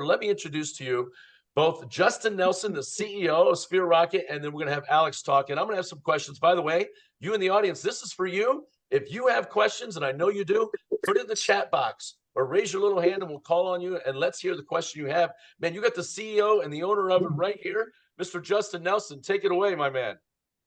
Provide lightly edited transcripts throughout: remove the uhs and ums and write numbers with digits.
Let me introduce to you both Justin Nelson, the CEO of Sphere Rocket, and then we're going to have Alex talk. And I'm going to have some questions. By the way, you in the audience, this is for you. If you have questions, and I know you do, put it in the chat box or raise your little hand and we'll call on you and let's hear the question you have. Man, you got the CEO and the owner of it right here, Mr. Justin Nelson. Take it away, my man.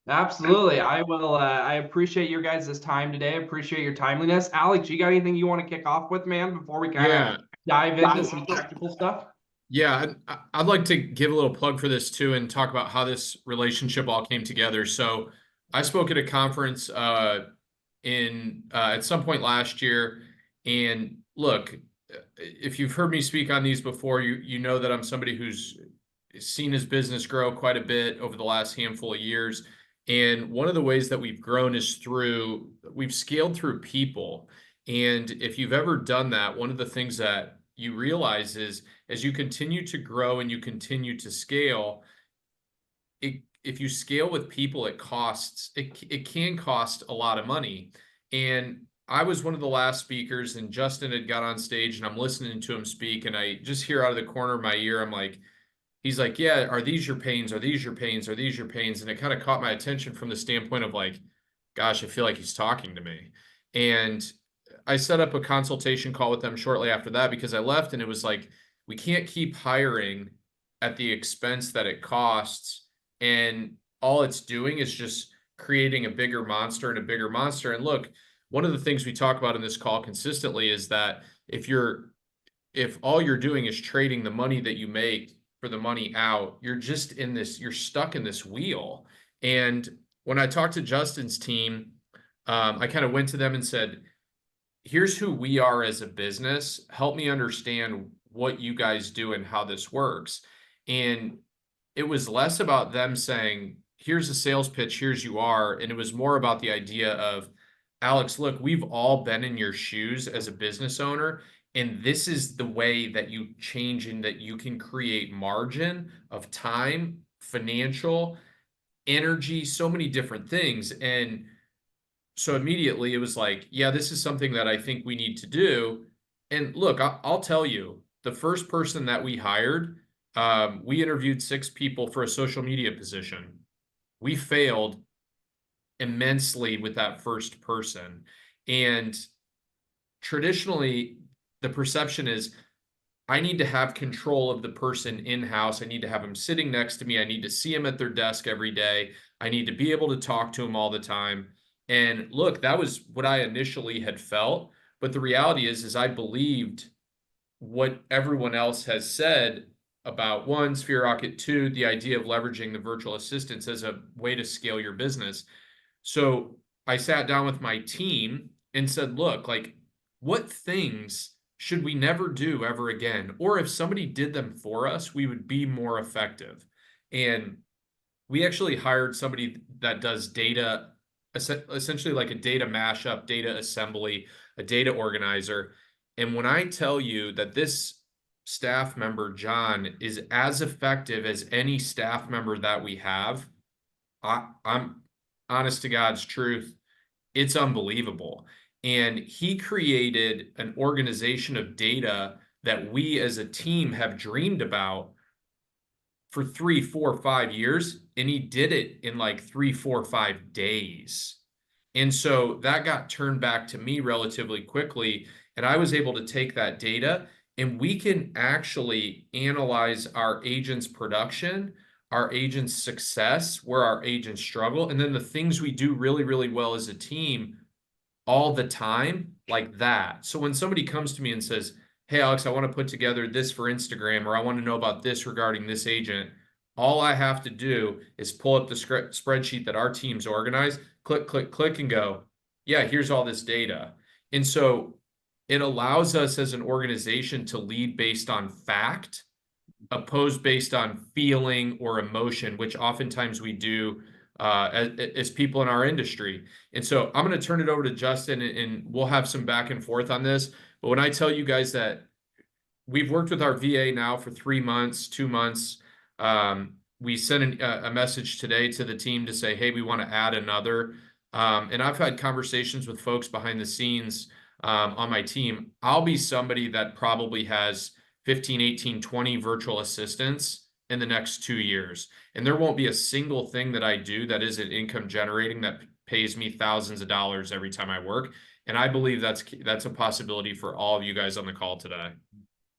Absolutely. I will. I appreciate your guys' time today. I appreciate your timeliness. Alex, you got anything you want to kick off with, man, before we kind of dive into some technical stuff? Yeah, I'd like to give a little plug for this too and talk about how this relationship all came together. So I spoke at a conference at some point last year. And look, if you've heard me speak on these before, you know that I'm somebody who's seen his business grow quite a bit over the last handful of years. And one of the ways that we've grown is we've scaled through people. And if you've ever done that, one of the things that you realize is as you continue to grow and you continue to scale, if you scale with people, it can cost a lot of money. And I was one of the last speakers, and Justin had got on stage, and I'm listening to him speak, and I just hear out of the corner of my ear, he's like, yeah, are these your pains? Are these your pains? Are these your pains? And it kind of caught my attention from the standpoint of like, gosh, I feel like he's talking to me. And I set up a consultation call with them shortly after that because I left and it was like, we can't keep hiring at the expense that it costs. And all it's doing is just creating a bigger monster and a bigger monster. And look, one of the things we talk about in this call consistently is that if all you're doing is trading the money that you make for the money out, you're stuck in this wheel. And when I talked to Justin's team, I kind of went to them and said, here's who we are as a business. Help me understand what you guys do and how this works. And it was less about them saying, here's a sales pitch, here's you are. And it was more about the idea of, Alex, look, we've all been in your shoes as a business owner. And this is the way that you change and that you can create margin of time, financial, energy, so many different things. And so immediately it was like, yeah, this is something that I think we need to do. And look, I'll tell you, the first person that we hired, we interviewed 6 people for a social media position. We failed immensely with that first person. And traditionally, the perception is I need to have control of the person in-house. I need to have them sitting next to me. I need to see them at their desk every day. I need to be able to talk to them all the time. And look, that was what I initially had felt. But the reality is I believed what everyone else has said about 1, Sphere Rocket, 2, the idea of leveraging the virtual assistants as a way to scale your business. So I sat down with my team and said, look, like, what things should we never do ever again? Or if somebody did them for us, we would be more effective. And we actually hired somebody that does data, essentially like a data mashup, data assembly, a data organizer. And when I tell you that this staff member, John, is as effective as any staff member that we have, I'm honest to God's truth, it's unbelievable. And he created an organization of data that we as a team have dreamed about for 3, 4, 5 years. And he did it in like 3, 4, 5 days. And so that got turned back to me relatively quickly. And I was able to take that data and we can actually analyze our agents' production, our agents' success, where our agents struggle, and then the things we do really, really well as a team all the time, like that. So when somebody comes to me and says, hey, Alex, I want to put together this for Instagram, or I want to know about this regarding this agent, all I have to do is pull up the spreadsheet that our team's organized, click, click, click, and go, yeah, here's all this data. And so it allows us as an organization to lead based on fact, opposed based on feeling or emotion, which oftentimes we do as people in our industry. And so I'm going to turn it over to Justin and we'll have some back and forth on this. But when I tell you guys that we've worked with our VA now for 3 months, 2 months, we sent a message today to the team to say, hey, we want to add another. And I've had conversations with folks behind the scenes on my team. I'll be somebody that probably has 15, 18, 20 virtual assistants in the next 2 years. And there won't be a single thing that I do that isn't income generating that pays me thousands of dollars every time I work. And I believe that's a possibility for all of you guys on the call today.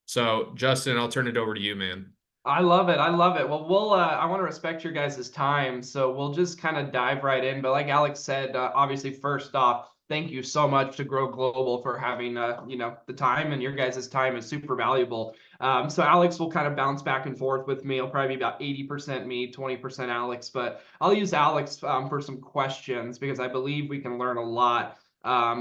So Justin, I'll turn it over to you, man. I love it. I love it. Well, I want to respect your guys' time, so we'll just kind of dive right in. But like Alex said, obviously, first off, thank you so much to Grow Global for having, the time, and your guys' time is super valuable. So Alex will kind of bounce back and forth with me. It'll probably be about 80% me, 20% Alex, but I'll use Alex for some questions because I believe we can learn a lot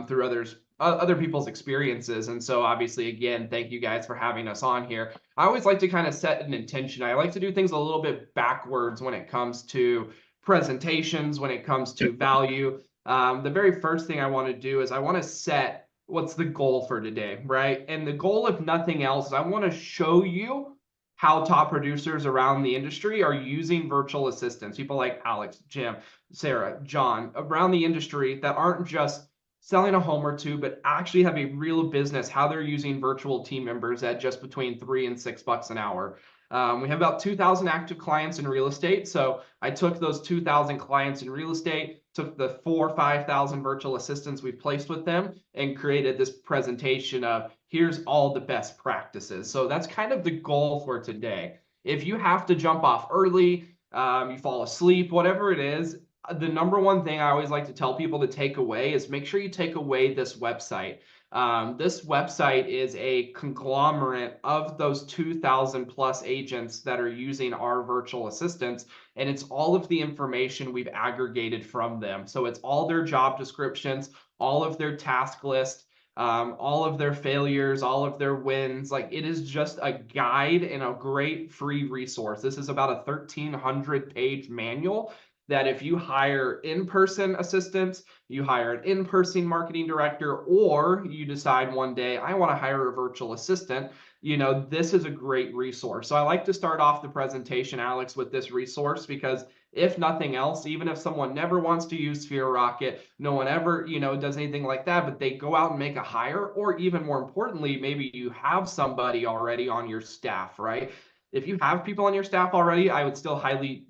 through other people's experiences. And so obviously, again, thank you guys for having us on here. I always like to kind of set an intention. I like to do things a little bit backwards when it comes to presentations, when it comes to value. The very first thing I want to do is I want to set what's the goal for today, right? And the goal, if nothing else, is I want to show you how top producers around the industry are using virtual assistants. People like Alex, Jim, Sarah, John, around the industry that aren't just selling a home or two, but actually have a real business, how they're using virtual team members at just between $3 and $6 an hour. We have about 2,000 active clients in real estate. So I took those 2,000 clients in real estate, took the 4,000 or 5,000 virtual assistants we've placed with them, and created this presentation of here's all the best practices. So that's kind of the goal for today. If you have to jump off early, you fall asleep, whatever it is, the number one thing I always like to tell people to take away is make sure you take away this website. This website is a conglomerate of those 2,000 plus agents that are using our virtual assistants, and it's all of the information we've aggregated from them. So it's all their job descriptions, all of their task list, all of their failures, all of their wins. Like, it is just a guide and a great free resource. This is about a 1,300 page manual that if you hire in-person assistants, you hire an in-person marketing director, or you decide one day, I want to hire a virtual assistant, this is a great resource. So I like to start off the presentation, Alex, with this resource, because if nothing else, even if someone never wants to use Sphere Rocket, no one ever, does anything like that, but they go out and make a hire, or even more importantly, maybe you have somebody already on your staff, right? If you have people on your staff already, I would still highly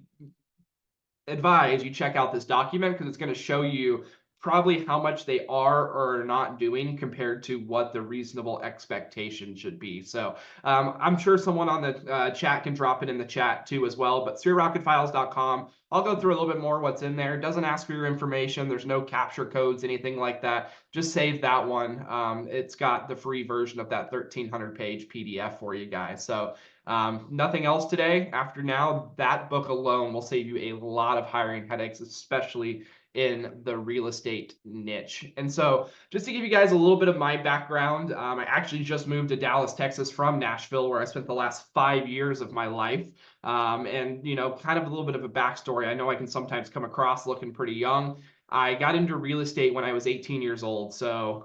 advise you check out this document, because it's going to show you probably how much they are or are not doing compared to what the reasonable expectation should be. So I'm sure someone on the chat can drop it in the chat too as well, but sphererocketfiles.com. I'll go through a little bit more what's in there. It doesn't ask for your information. There's no capture codes, anything like that. Just save that one. It's got the free version of that 1,300 page PDF for you guys. So nothing else today. After now, that book alone will save you a lot of hiring headaches, especially in the real estate niche. And so just to give you guys a little bit of my background, I actually just moved to Dallas, Texas from Nashville, where I spent the last 5 years of my life. And, kind of a little bit of a backstory. I know I can sometimes come across looking pretty young. I got into real estate when I was 18 years old. So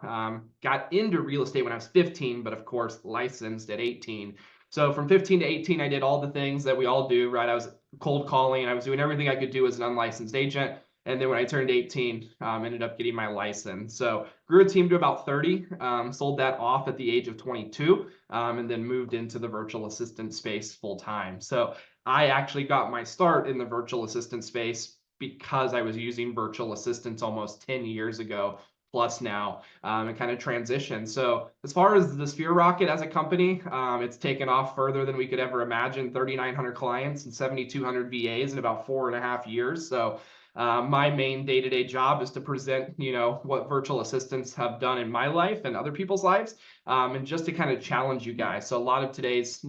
got into real estate when I was 15, but of course licensed at 18. So from 15 to 18, I did all the things that we all do, right? I was cold calling. I was doing everything I could do as an unlicensed agent. And then when I turned 18, ended up getting my license. So grew a team to about 30, sold that off at the age of 22, and then moved into the virtual assistant space full time. So I actually got my start in the virtual assistant space because I was using virtual assistants almost 10 years ago plus now, and kind of transition. So as far as the Sphere Rocket as a company, it's taken off further than we could ever imagine. 3,900 clients and 7,200 VAs in about 4.5 years. So my main day-to-day job is to present, what virtual assistants have done in my life and other people's lives, and just to kind of challenge you guys. So a lot of today's,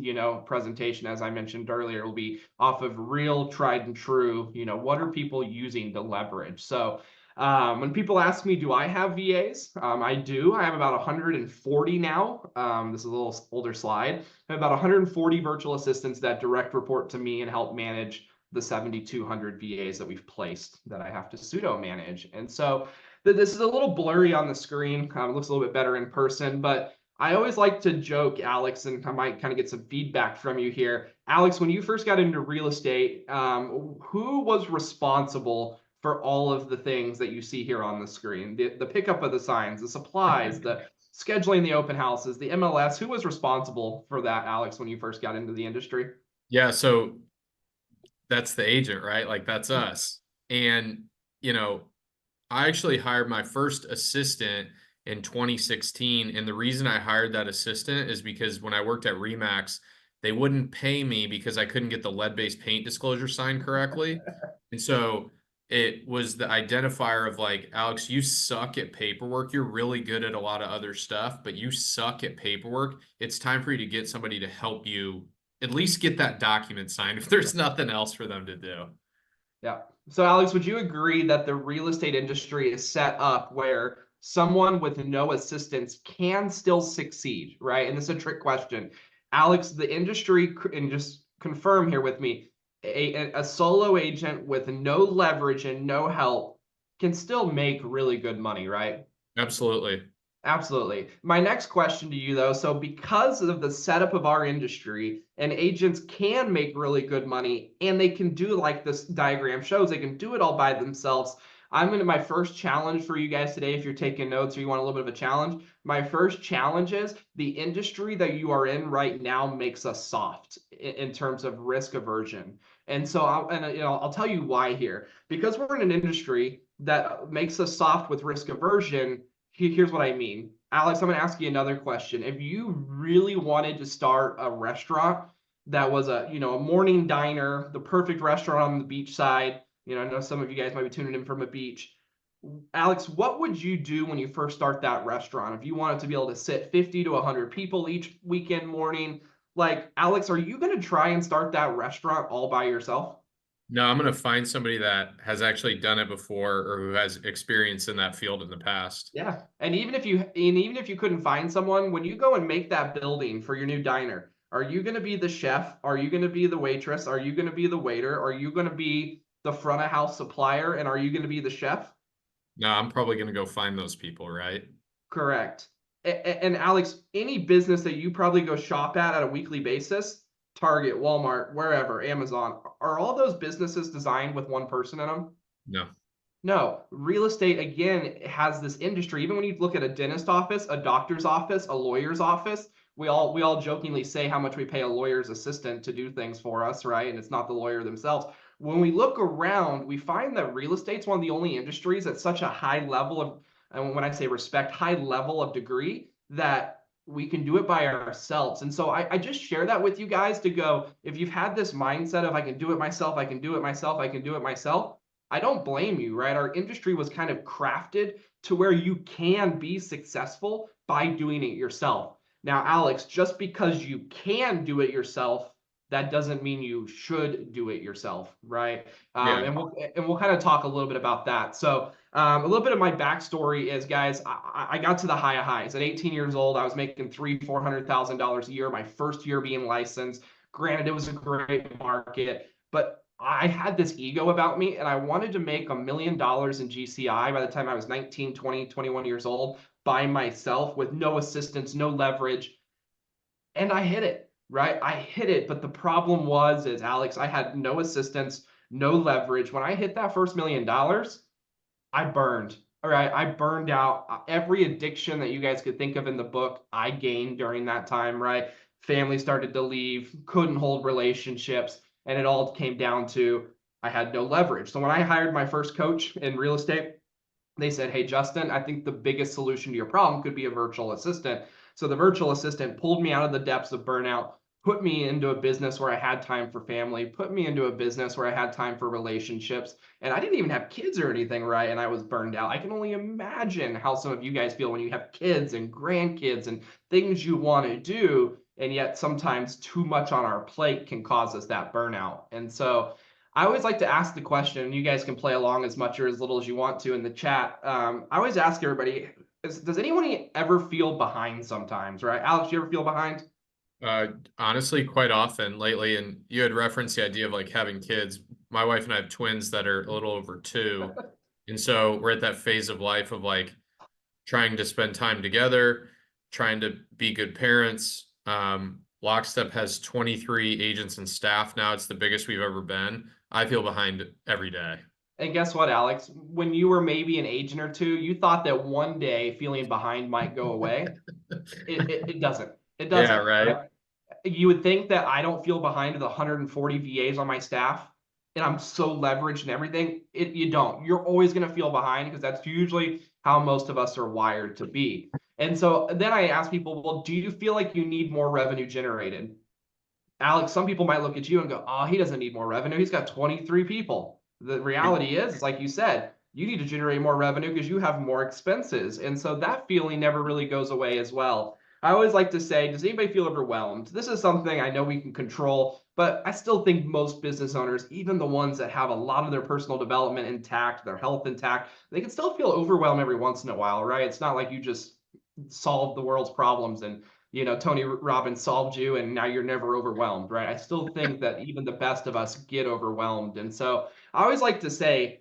presentation, as I mentioned earlier, will be off of real tried and true, what are people using to leverage? So when people ask me, do I have VAs? I do. I have about 140 now. This is a little older slide. I have about 140 virtual assistants that direct report to me and help manage the 7,200 VAs that we've placed that I have to pseudo manage. And so this is a little blurry on the screen. It looks a little bit better in person, but I always like to joke, Alex, and I might kind of get some feedback from you here. Alex, when you first got into real estate, who was responsible for all of the things that you see here on the screen? The pickup of the signs, the supplies, the scheduling the open houses, the MLS. Who was responsible for that, Alex, when you first got into the industry? Yeah, so that's the agent, right? Like that's us. And, you know, I actually hired my first assistant in 2016. And the reason I hired that assistant is because when I worked at Remax, they wouldn't pay me because I couldn't get the lead-based paint disclosure signed correctly. And so it was the identifier of like, Alex, you suck at paperwork. You're really good at a lot of other stuff, but you suck at paperwork. It's time for you to get somebody to help you at least get that document signed if there's nothing else for them to do. Yeah. So, Alex, would you agree that the real estate industry is set up where someone with no assistance can still succeed, right? And this is a trick question. Alex, the industry, and just confirm here with me, a solo agent with no leverage and no help can still make really good money, right? Absolutely. Absolutely. My next question to you, though, so because of the setup of our industry, and agents can make really good money, and they can do like this diagram shows, they can do it all by themselves. I'm going to my first challenge for you guys today, if you're taking notes or you want a little bit of a challenge. My first challenge is the industry that you are in right now makes us soft in terms of risk aversion. And so, I'll tell you why here. Because we're in an industry that makes us soft with risk aversion. Here's what I mean. Alex, I'm going to ask you another question. If you really wanted to start a restaurant that was a morning diner, the perfect restaurant on the beach side, I know some of you guys might be tuning in from a beach. Alex, what would you do when you first start that restaurant? If you wanted to be able to sit 50 to 100 people each weekend morning, like, Alex, are you going to try and start that restaurant all by yourself? No, I'm going to find somebody that has actually done it before or who has experience in that field in the past. Yeah. And even if you couldn't find someone, when you go and make that building for your new diner, are you going to be the chef? Are you going to be the waitress? Are you going to be the waiter? Are you going to be the front of house supplier? And are you going to be the chef? No, I'm probably going to go find those people, right? Correct. And Alex, any business that you probably go shop at a weekly basis, Target, Walmart, wherever, Amazon, are all those businesses designed with one person in them? No. No, real estate again has this industry. Even when you look at a dentist office, a doctor's office, a lawyer's office, we all jokingly say how much we pay a lawyer's assistant to do things for us, right? And it's not the lawyer themselves. When we look around, we find that real estate's one of the only industries at such a high level of, and when I say respect, high level of degree, that we can do it by ourselves. And so I just share that with you guys to go, if you've had this mindset of I can do it myself, I can do it myself, I can do it myself, I don't blame you, right? Our industry was kind of crafted to where you can be successful by doing it yourself. Now, Alex, just because you can do it yourself, that doesn't mean you should do it yourself, right? Yeah. And we'll kind of talk a little bit about that. So a little bit of my backstory is, guys, I got to the high of highs at 18 years old. I was making $300,000-$400,000 a year, my first year being licensed. Granted, it was a great market, but I had this ego about me, and I wanted to make $1 million in GCI by the time I was 19, 20, 21 years old by myself with no assistance, no leverage. And I hit it, right? I hit it. But the problem is, Alex, I had no assistance, no leverage. When I hit that first $1 million, I burned. All right. I burned out. Every addiction that you guys could think of in the book, I gained during that time, right? Family started to leave, couldn't hold relationships. And it all came down to I had no leverage. So when I hired my first coach in real estate, they said, hey, Justin, I think the biggest solution to your problem could be a virtual assistant. So the virtual assistant pulled me out of the depths of burnout, put me into a business where I had time for family, put me into a business where I had time for relationships. And I didn't even have kids or anything, right? And I was burned out. I can only imagine how some of you guys feel when you have kids and grandkids and things you want to do. And yet sometimes too much on our plate can cause us that burnout. And so I always like to ask the question, and you guys can play along as much or as little as you want to in the chat. I always ask everybody, does anyone ever feel behind sometimes, right? Alex, you ever feel behind? Honestly, quite often lately, and you had referenced the idea of like having kids. My wife and I have twins that are a little over 2. And so we're at that phase of life of like trying to spend time together, trying to be good parents. Lockstep has 23 agents and staff now. It's the biggest we've ever been. I feel behind every day. And guess what, Alex? When you were maybe an agent or two, you thought that one day feeling behind might go away. It doesn't. It Yeah, doesn't. right. Right? You would think that I don't feel behind the 140 VAs on my staff and I'm so leveraged and everything. You don't. You're always going to feel behind because that's usually how most of us are wired to be. And so then I ask people, well, do you feel like you need more revenue generated? Alex, some people might look at you and go, oh, he doesn't need more revenue. He's got 23 people. The reality is, like you said, you need to generate more revenue because you have more expenses. And so that feeling never really goes away as well. I always like to say, does anybody feel overwhelmed? This is something I know we can control, but I still think most business owners, even the ones that have a lot of their personal development intact, their health intact, they can still feel overwhelmed every once in a while, right? It's not like you just solve the world's problems and Tony Robbins solved you and now you're never overwhelmed, right? I still think that even the best of us get overwhelmed. And so I always like to say,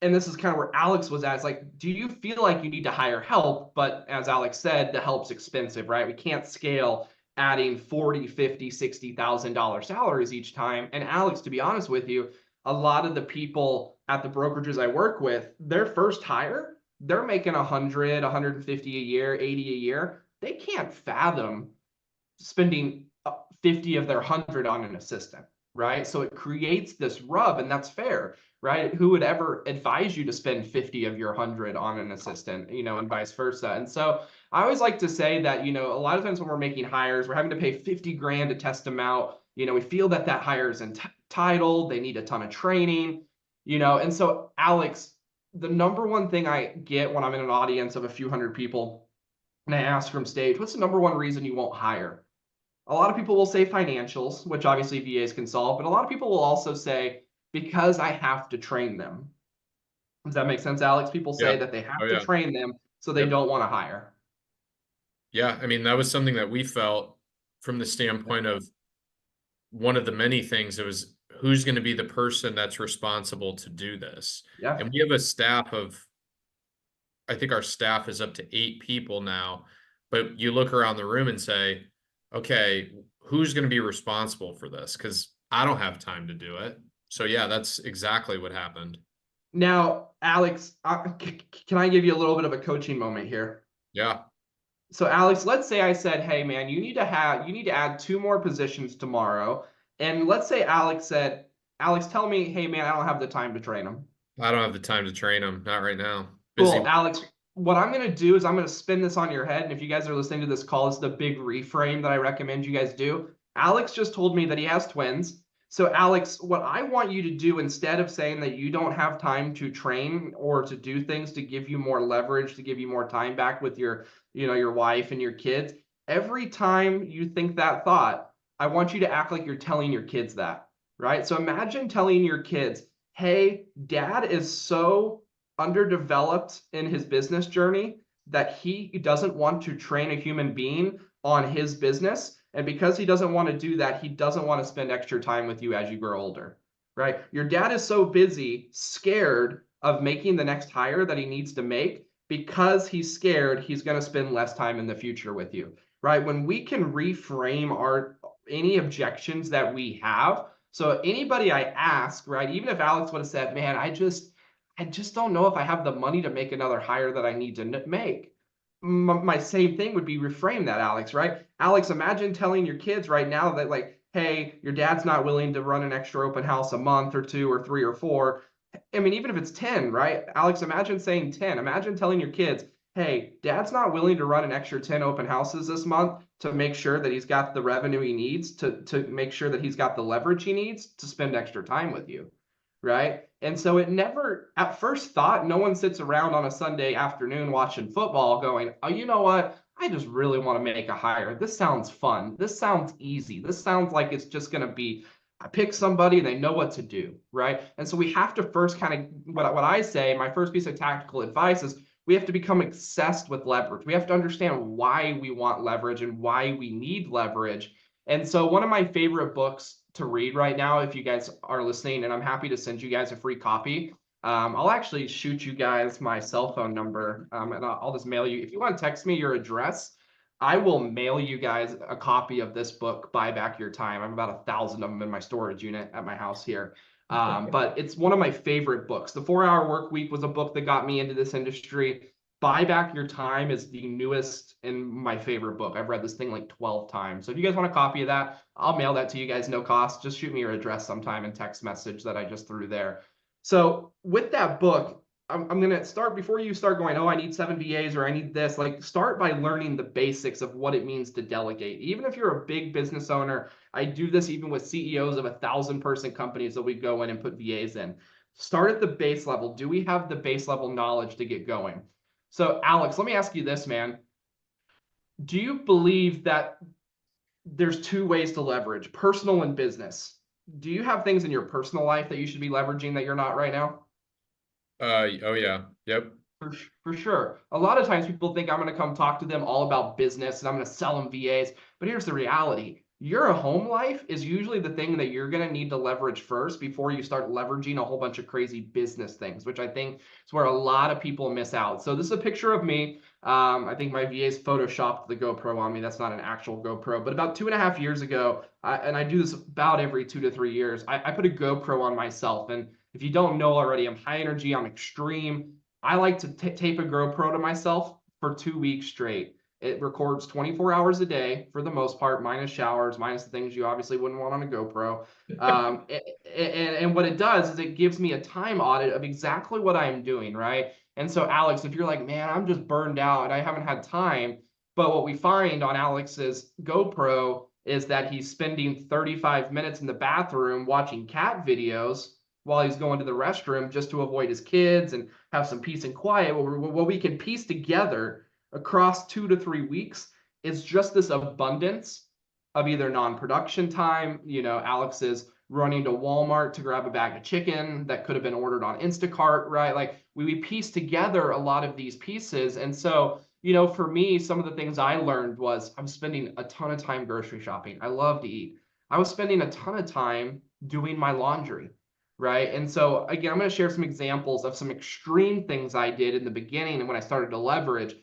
and this is kind of where Alex was at, it's like, do you feel like you need to hire help? But as Alex said, the help's expensive, right? We can't scale adding 40, 50, $60,000 salaries each time. And Alex, to be honest with you, a lot of the people at the brokerages I work with, their first hire, they're making 100, 150 a year, 80 a year. They can't fathom spending 50 of their 100 on an assistant, right? So it creates this rub, and that's fair, right? Who would ever advise you to spend 50 of your 100 on an assistant, and vice versa. And so I always like to say that, a lot of times when we're making hires, we're having to pay 50 grand to test them out. We feel that hire is entitled, they need a ton of training, and so Alex, the number one thing I get when I'm in an audience of a few hundred people and I ask from stage, what's the number one reason you won't hire? A lot of people will say financials, which obviously VAs can solve, but a lot of people will also say, because I have to train them. Does that make sense, Alex? People say Yeah. that they have Oh, to yeah. train them, so they Yep. don't want to hire. Yeah. I mean, that was something that we felt from the standpoint of one of the many things. It was who's going to be the person that's responsible to do this. Yeah. And we have a staff of, I think our staff is up to 8 people now, but you look around the room and say, okay, who's going to be responsible for this? Because I don't have time to do it. So yeah, that's exactly what happened. Now, Alex, can I give you a little bit of a coaching moment here? Yeah. So, Alex, let's say I said, hey, man, you need to add 2 more positions tomorrow. And let's say Alex said, Alex, tell me, hey, man, I don't have the time to train them. I don't have the time to train them. Not right now. Busy. Cool, Alex. What I'm going to do is I'm going to spin this on your head. And if you guys are listening to this call, this is the big reframe that I recommend you guys do. Alex just told me that he has twins. So, Alex, what I want you to do, instead of saying that you don't have time to train or to do things to give you more leverage, to give you more time back with your wife and your kids, every time you think that thought, I want you to act like you're telling your kids that, right? So imagine telling your kids, hey, dad is so underdeveloped in his business journey that he doesn't want to train a human being on his business. And because he doesn't want to do that, he doesn't want to spend extra time with you as you grow older, right? Your dad is so busy, scared of making the next hire that he needs to make because he's scared he's going to spend less time in the future with you, right? When we can reframe any objections that we have. So anybody I ask, right, even if Alex would have said, man, I just don't know if I have the money to make another hire that I need to make. My same thing would be reframe that, Alex, right? Alex, imagine telling your kids right now that, like, hey, your dad's not willing to run an extra open house a month or 2 or 3 or 4. I mean, even if it's 10, right? Alex, imagine saying 10. Imagine telling your kids, hey, dad's not willing to run an extra 10 open houses this month to make sure that he's got the revenue he needs, to make sure that he's got the leverage he needs to spend extra time with you, right? And so it never, at first thought, no one sits around on a Sunday afternoon watching football going, oh, you know what? I just really want to make a hire. This sounds fun. This sounds easy. This sounds like it's just going to be, I pick somebody and they know what to do, right? And so we have to first kind of, what I say, my first piece of tactical advice is we have to become obsessed with leverage. We have to understand why we want leverage and why we need leverage. And so one of my favorite books to read right now, if you guys are listening, and I'm happy to send you guys a free copy. I'll actually shoot you guys my cell phone number, and I'll just mail you. If you want to text me your address, I will mail you guys a copy of this book, Buy Back Your Time. I have about 1,000 of them in my storage unit at my house here. But it's one of my favorite books. The 4-Hour Work Week was a book that got me into this industry. Buy Back Your Time is the newest and my favorite book. I've read this thing like 12 times. So if you guys want a copy of that, I'll mail that to you guys, no cost. Just shoot me your address sometime and text message that I just threw there. So with that book, I'm going to start, before you start going, oh, I need 7 VAs or I need this, like start by learning the basics of what it means to delegate. Even if you're a big business owner, I do this even with CEOs of 1,000-person companies that we go in and put VAs in. Start at the base level. Do we have the base level knowledge to get going? So Alex, let me ask you this, man. Do you believe that there's 2 ways to leverage, personal and business? Do you have things in your personal life that you should be leveraging that you're not right now? Oh yeah. Yep. For sure. A lot of times people think I'm going to come talk to them all about business and I'm going to sell them VAs. But here's the reality. Your home life is usually the thing that you're going to need to leverage first before you start leveraging a whole bunch of crazy business things, which I think is where a lot of people miss out. So this is a picture of me. I think my VA's photoshopped the GoPro on me. That's not an actual GoPro. But about 2.5 years ago, and I do this about every 2 to 3 years, I put a GoPro on myself. And if you don't know already, I'm high energy, I'm extreme. I like to tape a GoPro to myself for 2 weeks straight. It records 24 hours a day for the most part, minus showers, minus the things you obviously wouldn't want on a GoPro. And what it does is it gives me a time audit of exactly what I'm doing, right? And so, Alex, if you're like, man, I'm just burned out and I haven't had time, but what we find on Alex's GoPro is that he's spending 35 minutes in the bathroom watching cat videos while he's going to the restroom just to avoid his kids and have some peace and quiet. What we can piece together across 2 to 3 weeks is just this abundance of either non-production time. Alex is running to Walmart to grab a bag of chicken that could have been ordered on Instacart, right? Like we piece together a lot of these pieces. And so, for me, some of the things I learned was I'm spending a ton of time grocery shopping. I love to eat. I was spending a ton of time doing my laundry. Right. And so, again, I'm going to share some examples of some extreme things I did in the beginning. And when I started to leverage,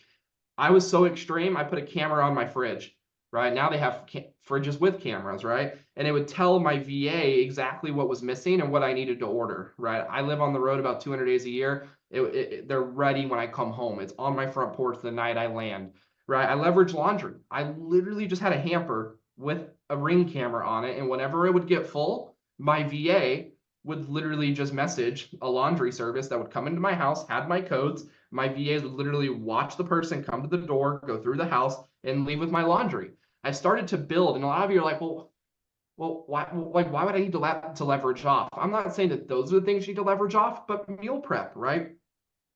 I was so extreme, I put a camera on my fridge. Right. Now they have fridges with cameras. Right. And it would tell my VA exactly what was missing and what I needed to order. Right. I live on the road about 200 days a year. They're ready when I come home. It's on my front porch the night I land. Right. I leverage laundry. I literally just had a hamper with a Ring camera on it. And whenever it would get full, my VA would literally just message a laundry service that would come into my house, had my codes. My VAs would literally watch the person come to the door, go through the house, and leave with my laundry. I started to build, and a lot of you are like, well, why would I need to leverage off? I'm not saying that those are the things you need to leverage off, but meal prep, right?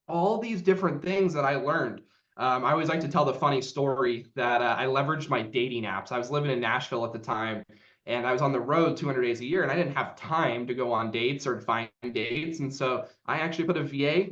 All these different things that I learned. I always like to tell the funny story that I leveraged my dating apps. I was living in Nashville at the time, and I was on the road 200 days a year, and I didn't have time to go on dates or to find dates. And so I actually put a VA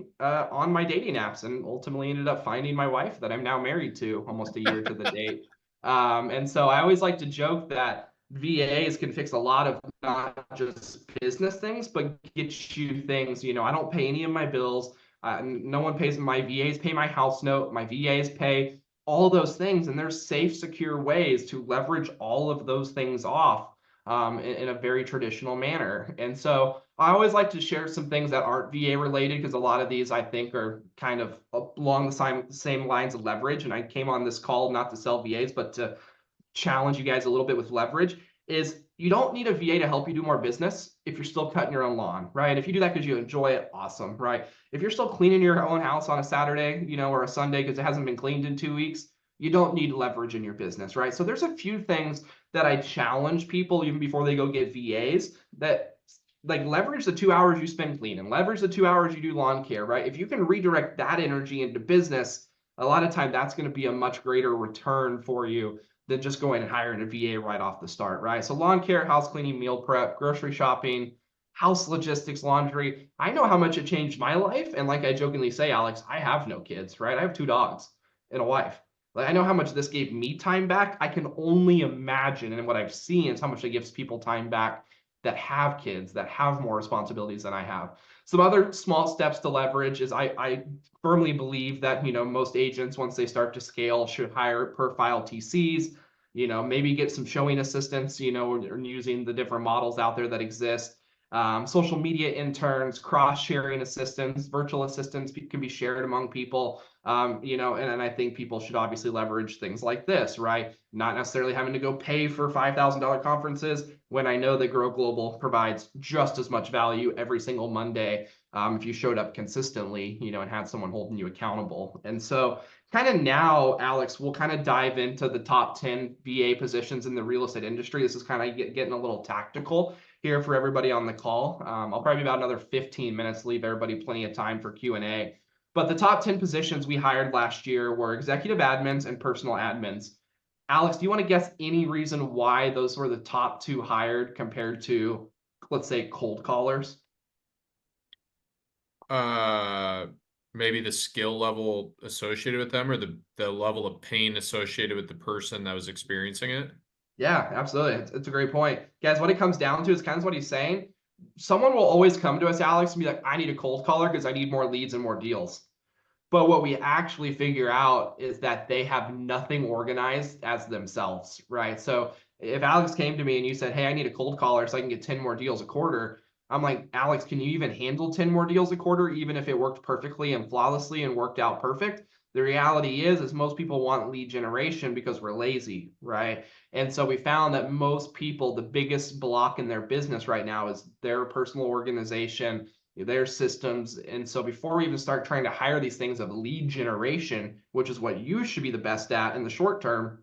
on my dating apps and ultimately ended up finding my wife that I'm now married to almost a year to the date. And so I always like to joke that VAs can fix a lot of not just business things, but get you things. I don't pay any of my bills. No one pays. My VAs pay my house note. My VAs pay all those things, and there's safe, secure ways to leverage all of those things off in a very traditional manner. And so I always like to share some things that aren't VA related, because a lot of these I think are kind of along the same lines of leverage. And I came on this call not to sell VAs, but to challenge you guys a little bit with leverage. Is you don't need a VA to help you do more business if you're still cutting your own lawn, right? If you do that because you enjoy it, awesome, right? If you're still cleaning your own house on a Saturday, or a Sunday because it hasn't been cleaned in 2 weeks, you don't need leverage in your business, right? So there's a few things that I challenge people even before they go get VAs, that like leverage the 2 hours you spend cleaning, leverage the 2 hours you do lawn care, right? If you can redirect that energy into business, a lot of time that's going to be a much greater return for you than just going and hiring a VA right off the start, right? So lawn care, house cleaning, meal prep, grocery shopping, house logistics, laundry. I know how much it changed my life. And like I jokingly say, Alex, I have no kids, right? I have 2 dogs and a wife. Like I know how much this gave me time back. I can only imagine, and what I've seen is how much it gives people time back that have kids, that have more responsibilities than I have. Some other small steps to leverage is I firmly believe that, most agents, once they start to scale, should hire per file TCs, maybe get some showing assistants, or using the different models out there that exist. social media interns, cross-sharing assistants, virtual assistants can be shared among people. And I think people should obviously leverage things like this, right? Not necessarily having to go pay for $5,000 conferences when I know that Grow Global provides just as much value every single Monday if you showed up consistently, and had someone holding you accountable. And so kind of now, Alex, we'll kind of dive into the top 10 VA positions in the real estate industry. This is kind of getting a little tactical here for everybody on the call. I'll probably be about another 15 minutes, leave everybody plenty of time for Q&A. But the top 10 positions we hired last year were executive admins and personal admins. Alex, do you want to guess any reason why those were the top 2 hired compared to, let's say, cold callers? Maybe the skill level associated with them, or the level of pain associated with the person that was experiencing it. Yeah, absolutely. It's a great point. Guys, what it comes down to is kind of what he's saying. Someone will always come to us, Alex, and be like, I need a cold caller because I need more leads and more deals. But what we actually figure out is that they have nothing organized as themselves, right? So if Alex came to me and you said, hey, I need a cold caller so I can get 10 more deals a quarter, I'm like, Alex, can you even handle 10 more deals a quarter, even if it worked perfectly and flawlessly and worked out perfect? The reality is most people want lead generation because we're lazy, right? And so we found that most people, the biggest block in their business right now is their personal organization, their systems. And so before we even start trying to hire these things of lead generation, which is what you should be the best at in the short term,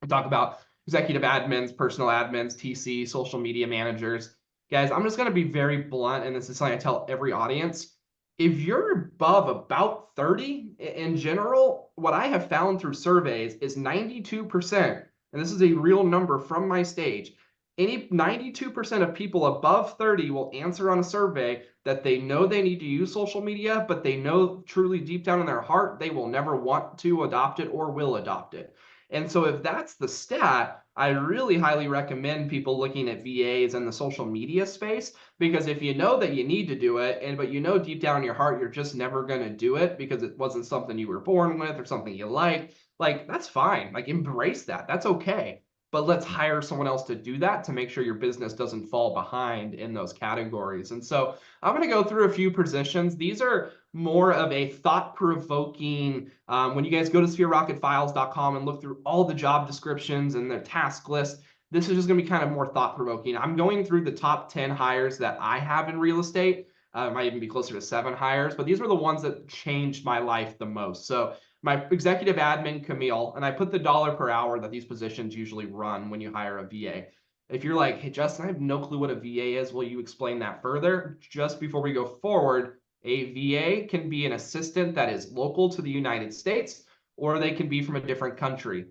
we talk about executive admins, personal admins, TC, social media managers. Guys, I'm just going to be very blunt, and this is something I tell every audience. If you're above about 30 in general, what I have found through surveys is 92%, and this is a real number from my stage, 92% of people above 30 will answer on a survey that they know they need to use social media, but they know truly deep down in their heart they will never want to adopt it or will adopt it. And so if that's the stat, I really highly recommend people looking at VAs in the social media space, because if you know that you need to do it, but you know deep down in your heart you're just never going to do it because it wasn't something you were born with or something you like that's fine. Like, embrace that. That's okay. But let's hire someone else to do that to make sure your business doesn't fall behind in those categories. And so I'm going to go through a few positions. These are more of a thought-provoking, when you guys go to sphererocketfiles.com and look through all the job descriptions and their task list, this is just going to be kind of more thought-provoking. I'm going through the top 10 hires that I have in real estate. It might even be closer to 7 hires, but these were the ones that changed my life the most. So my executive admin, Camille, and I put the dollar per hour that these positions usually run when you hire a VA. If you're like, hey, Justin, I have no clue what a VA is, will you explain that further? Just before we go forward, a VA can be an assistant that is local to the United States, or they can be from a different country.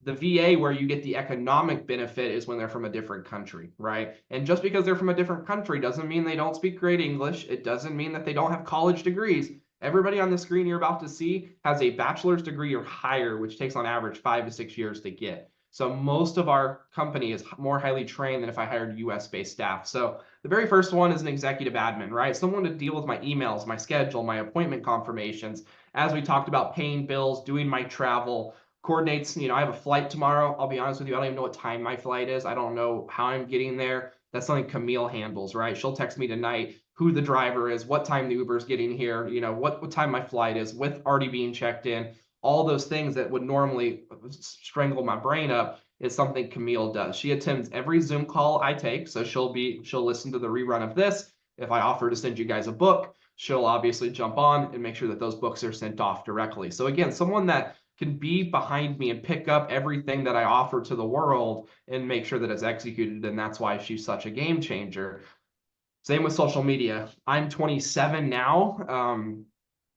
The VA where you get the economic benefit is when they're from a different country, right? And just because they're from a different country doesn't mean they don't speak great English. It doesn't mean that they don't have college degrees. Everybody on the screen you're about to see has a bachelor's degree or higher, which takes on average 5 to 6 years to get. So most of our company is more highly trained than if I hired US-based staff. So the very first one is an executive admin, right? Someone to deal with my emails, my schedule, my appointment confirmations. As we talked about, paying bills, doing my travel, coordinates, I have a flight tomorrow. I'll be honest with you, I don't even know what time my flight is. I don't know how I'm getting there. That's something Camille handles, right? She'll text me tonight who the driver is, what time the Uber is getting here, what time my flight is, with already being checked in. All those things that would normally strangle my brain up is something Camille does. She attends every Zoom call I take, so she'll listen to the rerun of this. If I offer to send you guys a book, she'll obviously jump on and make sure that those books are sent off directly. So again, someone that can be behind me and pick up everything that I offer to the world and make sure that it's executed, and that's why she's such a game changer. Same with social media. I'm 27 now,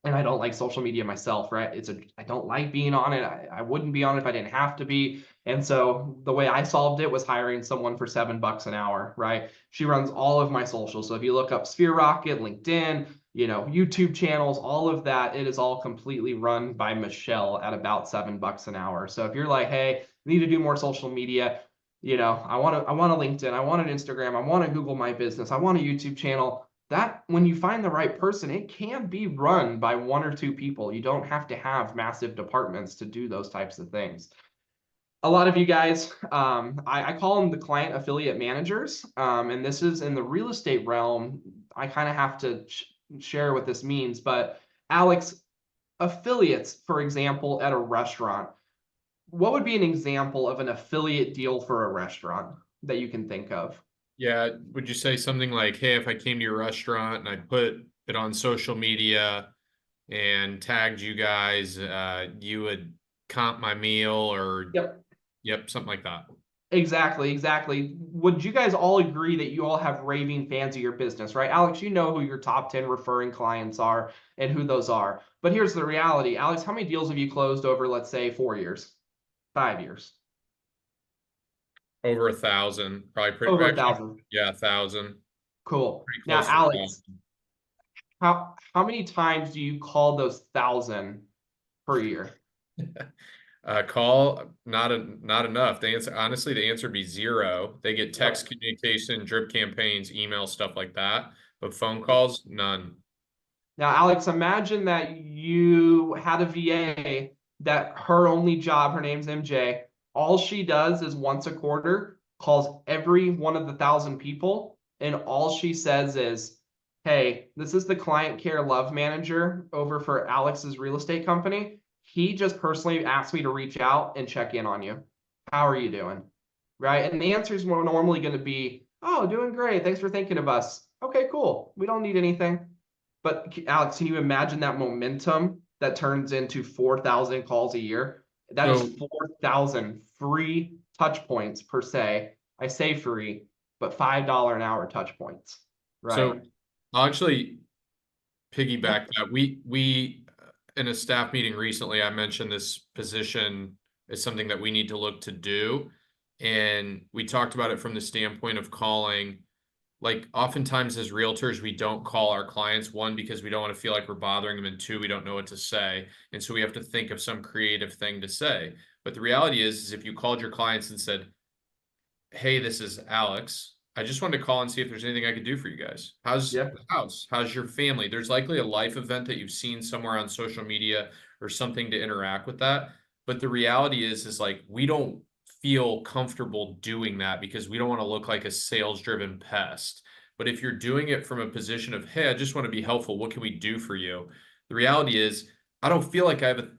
and I don't like social media myself, right? I don't like being on it. I wouldn't be on it if I didn't have to be. And so the way I solved it was hiring someone for $7 an hour, right? She runs all of my socials. So if you look up Sphere Rocket, LinkedIn, YouTube channels, all of that, it is all completely run by Michelle at about $7 an hour. So if you're like, hey, I need to do more social media, I want a LinkedIn, I want an Instagram, I want to Google My Business, I want a YouTube channel. That, when you find the right person, it can be run by 1 or 2 people. You don't have to have massive departments to do those types of things. a lot of you guys, I call them the client affiliate managers. And this is in the real estate realm. I kind of have to share what this means. But Alex, affiliates, for example, at a restaurant, what would be an example of an affiliate deal for a restaurant that you can think of? Yeah, would you say something like, hey, if I came to your restaurant and I put it on social media and tagged you guys, you would comp my meal or, Yep. yep, something like that. Exactly, exactly. Would you guys all agree that you all have raving fans of your business, right? Alex, you know who your top 10 referring clients are and who those are. But here's the reality. Alex, how many deals have you closed over, let's say, 4 years, 5 years? Over 1,000, probably pretty, Over a actually, thousand. yeah, 1,000, Cool. pretty Now, close to Alex, 1,000. how many times do you call those 1,000 per year? Call, not enough. The answer, honestly, the answer would be zero. They get text communication, drip campaigns, email, stuff like that. But phone calls, none. Now, Alex, imagine that you had a VA that her only job, her name's MJ, all she does is once a quarter calls every one of the 1,000 people, and all she says is, hey, this is the client care love manager over for Alex's real estate company. He just personally asked me to reach out and check in on you. How are you doing? Right? And the answer is more normally going to be, oh, doing great. Thanks for thinking of us. Okay, cool. We don't need anything. But Alex, can you imagine that momentum that turns into 4,000 calls a year? That is So, 4,000 free touch points per se. I say free, but $5 an hour touch points, right? so I'll actually piggyback that. We in a staff meeting recently, I mentioned this position is something that we need to look to do. And we talked about it from the standpoint of calling, like oftentimes as realtors, we don't call our clients, one, because we don't want to feel like we're bothering them, and two, we don't know what to say. And so we have to think of some creative thing to say. But the reality is if you called your clients and said, hey, this is Alex, I just wanted to call and see if there's anything I could do for you guys. How's Yep. the house? How's your family? There's likely a life event that you've seen somewhere on social media or something to interact with that. But the reality is like we don't feel comfortable doing that because we don't want to look like a sales-driven pest. But if you're doing it from a position of, hey, I just want to be helpful, what can we do for you? The reality is, I don't feel like I have a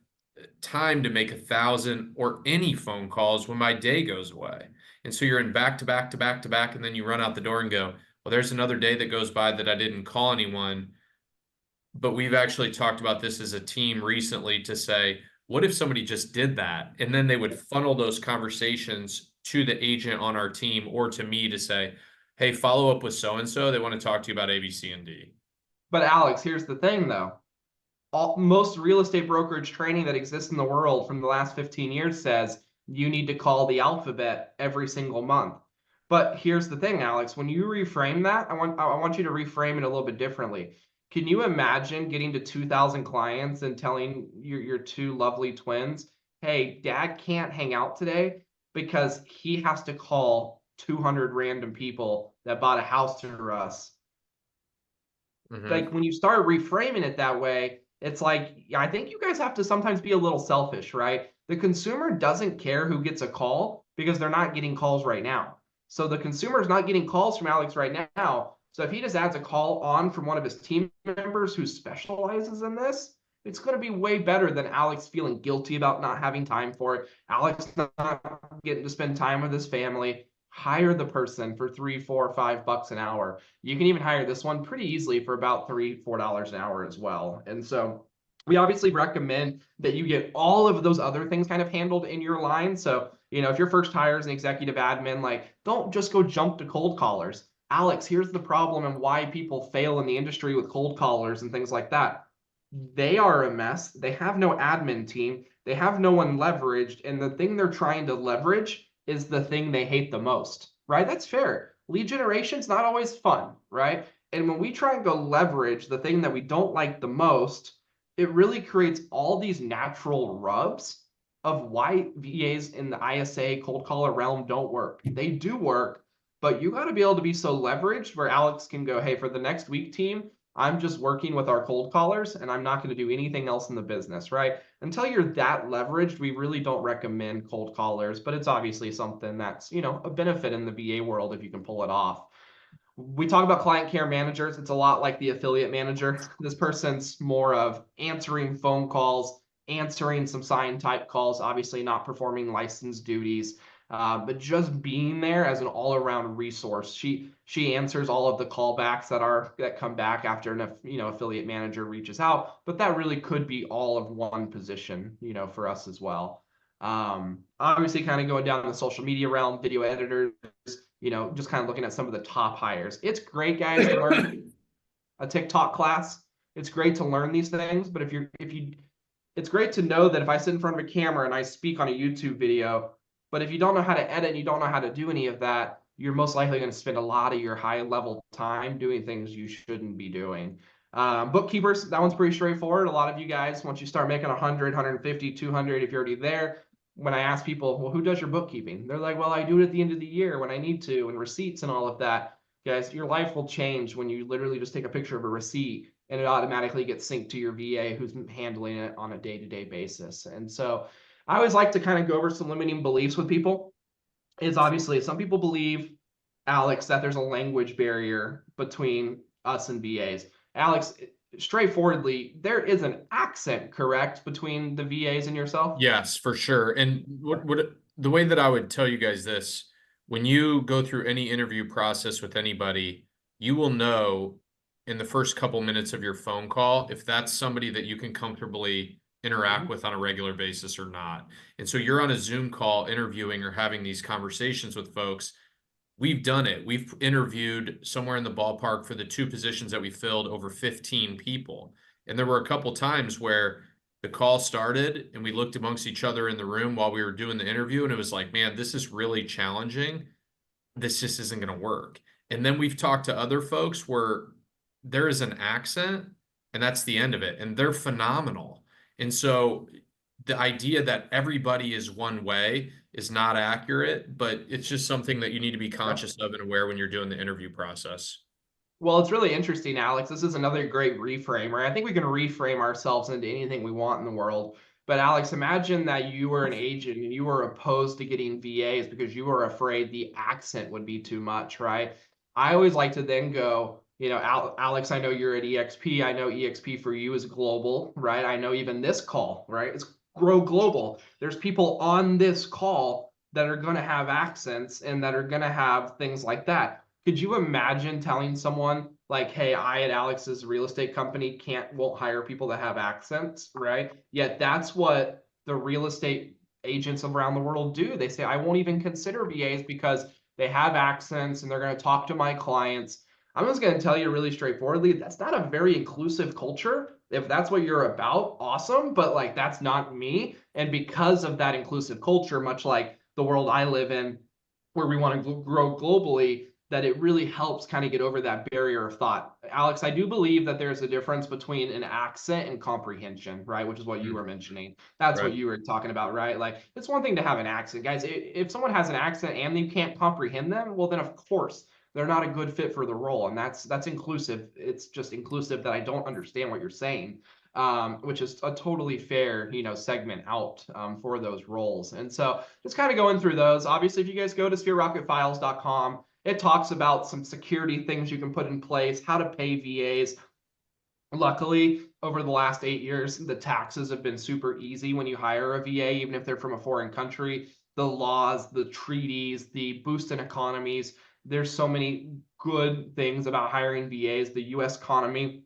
time to make 1,000 or any phone calls when my day goes away. And so you're in back to back to back to back, and then you run out the door and go, well, there's another day that goes by that I didn't call anyone. But we've actually talked about this as a team recently to say, what if somebody just did that? And then they would funnel those conversations to the agent on our team or to me to say, hey, follow up with so-and-so. They want to talk to you about A, B, C, and D. But Alex, here's the thing though. Most real estate brokerage training that exists in the world from the last 15 years says you need to call the alphabet every single month. But here's the thing, Alex, when you reframe that, I want you to reframe it a little bit differently. Can you imagine getting to 2,000 clients and telling your two lovely twins, hey, dad can't hang out today because he has to call 200 random people that bought a house through us? Mm-hmm. Like when you start reframing it that way, it's like, I think you guys have to sometimes be a little selfish, right? The consumer doesn't care who gets a call because they're not getting calls right now. So the consumer is not getting calls from Alex right now. So if he just adds a call on from one of his team members who specializes in this, it's going to be way better than Alex feeling guilty about not having time for it. Alex not getting to spend time with his family. Hire the person for $3, $4, $5 an hour. You can even hire this one pretty easily for about $3, $4 an hour as well. And so we obviously recommend that you get all of those other things kind of handled in your line. So, if your first hire is an executive admin, like don't just go jump to cold callers. Alex, here's the problem and why people fail in the industry with cold callers and things like that. They are a mess. They have no admin team. They have no one leveraged. And the thing they're trying to leverage is the thing they hate the most, right? That's fair. Lead generation is not always fun, right? And when we try and go leverage the thing that we don't like the most, it really creates all these natural rubs of why VAs in the ISA cold caller realm don't work. They do work, but you got to be able to be so leveraged where Alex can go, hey, for the next week team, I'm just working with our cold callers and I'm not going to do anything else in the business, right? Until you're that leveraged, we really don't recommend cold callers, but it's obviously something that's, a benefit in the VA world if you can pull it off. We talk about client care managers. It's a lot like the affiliate manager. This person's more of answering phone calls, answering some sign type calls, obviously not performing license duties, but just being there as an all-around resource. She answers all of the callbacks that come back after an affiliate manager reaches out, but that really could be all of one position, for us as well. Obviously, kind of going down the social media realm, video editors, just kind of looking at some of the top hires. It's great, guys, to learn a TikTok class. It's great to learn these things, but it's great to know that if I sit in front of a camera and I speak on a YouTube video, but if you don't know how to edit and you don't know how to do any of that, you're most likely going to spend a lot of your high level time doing things you shouldn't be doing. Bookkeepers, that one's pretty straightforward. A lot of you guys, once you start making 100, 150, 200, if you're already there, when I ask people, well, who does your bookkeeping? They're like, well, I do it at the end of the year when I need to, and receipts and all of that. Guys, your life will change when you literally just take a picture of a receipt and it automatically gets synced to your VA who's handling it on a day-to-day basis. And so I always like to kind of go over some limiting beliefs with people. Is obviously some people believe, Alex, that there's a language barrier between us and VAs. Alex, straightforwardly, there is an accent, correct, between the VAs and yourself? Yes, for sure. And what the way that I would tell you guys this, when you go through any interview process with anybody, you will know in the first couple minutes of your phone call if that's somebody that you can comfortably interact with on a regular basis or not. And so you're on a Zoom call interviewing or having these conversations with folks. We've done it. We've interviewed somewhere in the ballpark for the 2 positions that we filled over 15 people. And there were a couple times where the call started and we looked amongst each other in the room while we were doing the interview. And it was like, man, this is really challenging. This just isn't going to work. And then we've talked to other folks where there is an accent and that's the end of it. And they're phenomenal. And so the idea that everybody is one way is not accurate, but it's just something that you need to be conscious of and aware when you're doing the interview process. Well, it's really interesting, Alex. This is another great reframe, right? I think we can reframe ourselves into anything we want in the world. But Alex, imagine that you were an agent and you were opposed to getting VAs because you were afraid the accent would be too much, right? I always like to then go, Alex, I know you're at EXP. I know EXP for you is global, right? I know even this call, right? It's grow global. There's people on this call that are going to have accents and that are going to have things like that. Could you imagine telling someone like, hey, I at Alex's real estate company won't hire people that have accents, right? Yet that's what the real estate agents around the world do. They say, I won't even consider VAs because they have accents and they're going to talk to my clients. I'm just going to tell you really straightforwardly, that's not a very inclusive culture. If that's what you're about, awesome, but like that's not me. And because of that inclusive culture, much like the world I live in, where we want to grow globally, that it really helps kind of get over that barrier of thought. Alex, I do believe that there's a difference between an accent and comprehension, right? Which is what you were mentioning. That's what you were talking about, right? Like, it's one thing to have an accent. Guys, if someone has an accent and you can't comprehend them, well, then of course, they're not a good fit for the role. And that's inclusive. It's just inclusive that I don't understand what you're saying, which is a totally fair, segment out for those roles. And so just kind of going through those. Obviously, if you guys go to sphererocketfiles.com, it talks about some security things you can put in place, how to pay VAs. Luckily, over the last 8 years, the taxes have been super easy when you hire a VA, even if they're from a foreign country. The laws, the treaties, the boost in economies. There's so many good things about hiring VAs. The U.S. economy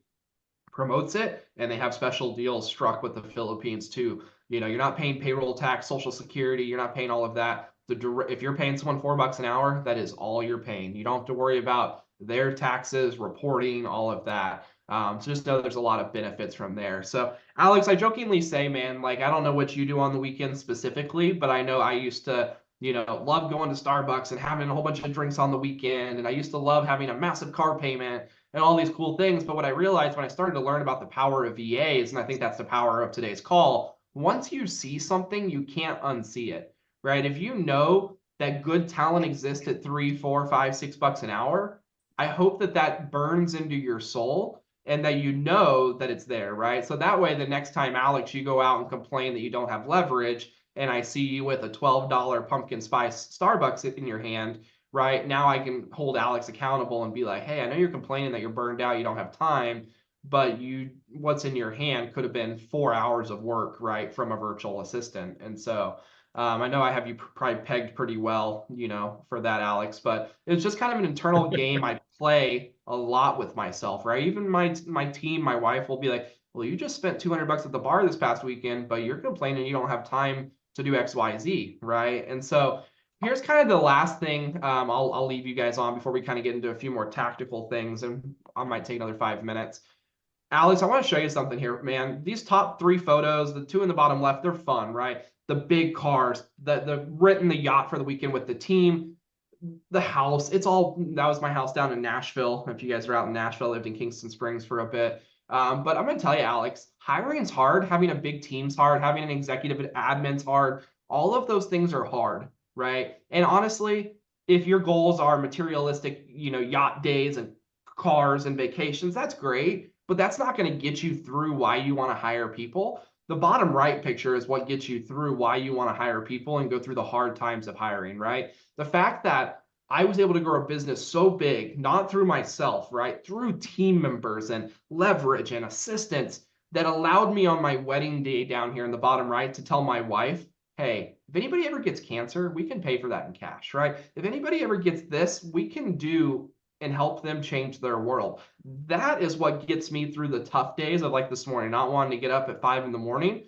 promotes it, and they have special deals struck with the Philippines too. You're not paying payroll tax, Social Security, you're not paying all of that. If you're paying someone $4 an hour, that is all you're paying. You don't have to worry about their taxes, reporting, all of that. So just know there's a lot of benefits from there. So Alex, I jokingly say, man, like, I don't know what you do on the weekends specifically, but I know I used to, love going to Starbucks and having a whole bunch of drinks on the weekend. And I used to love having a massive car payment and all these cool things. But what I realized when I started to learn about the power of VAs, and I think that's the power of today's call, once you see something, you can't unsee it, right? If you know that good talent exists at $3, $4, $5, $6 an hour, I hope that burns into your soul and that you know that it's there, right? So that way, the next time, Alex, you go out and complain that you don't have leverage, and I see you with a $12 pumpkin spice Starbucks in your hand, right? Now I can hold Alex accountable and be like, hey, I know you're complaining that you're burned out, you don't have time, but what's in your hand could have been 4 hours of work, right, from a virtual assistant. And so I know I have you probably pegged pretty well, for that, Alex, but it's just kind of an internal game I play a lot with myself, right? Even my team, my wife will be like, well, you just spent $200 at the bar this past weekend, but you're complaining you don't have time to do X, Y, Z, right? And so here's kind of the last thing I'll leave you guys on before we kind of get into a few more tactical things, and I might take another 5 minutes. Alex, I want to show you something here, man. These top 3 photos, the 2 in the bottom left, they're fun, right? The big cars, the renting the yacht for the weekend with the team, the house. That was my house down in Nashville. If you guys are out in Nashville, I lived in Kingston Springs for a bit. But I'm going to tell you, Alex, hiring's hard. Having a big team's hard. Having an executive admin's hard. All of those things are hard, right? And honestly, if your goals are materialistic, yacht days and cars and vacations, that's great. But that's not going to get you through why you want to hire people. The bottom right picture is what gets you through why you want to hire people and go through the hard times of hiring, right? The fact that I was able to grow a business so big, not through myself, right? Through team members and leverage and assistance that allowed me on my wedding day down here in the bottom right to tell my wife, hey, if anybody ever gets cancer, we can pay for that in cash, right? If anybody ever gets this, we can do and help them change their world. That is what gets me through the tough days of like this morning, not wanting to get up at 5 in the morning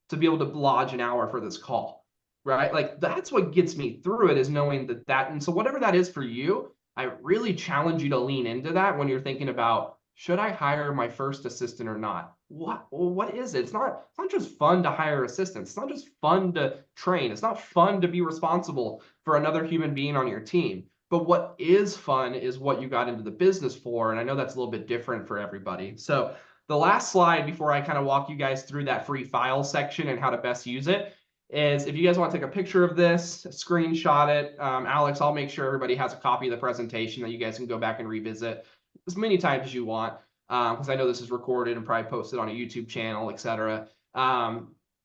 to be able to lodge an hour for this call, right? Like that's what gets me through it, is knowing that. And so whatever that is for you, I really challenge you to lean into that when you're thinking about, should I hire my first assistant or not? What is it? It's not just fun to hire assistants. It's not just fun to train. It's not fun to be responsible for another human being on your team. But what is fun is what you got into the business for. And I know that's a little bit different for everybody. So the last slide before I kind of walk you guys through that free file section and how to best use it is, if you guys want to take a picture of this, screenshot it. Alex, I'll make sure everybody has a copy of the presentation that you guys can go back and revisit as many times as you want, because I know this is recorded and probably posted on a YouTube channel, etc.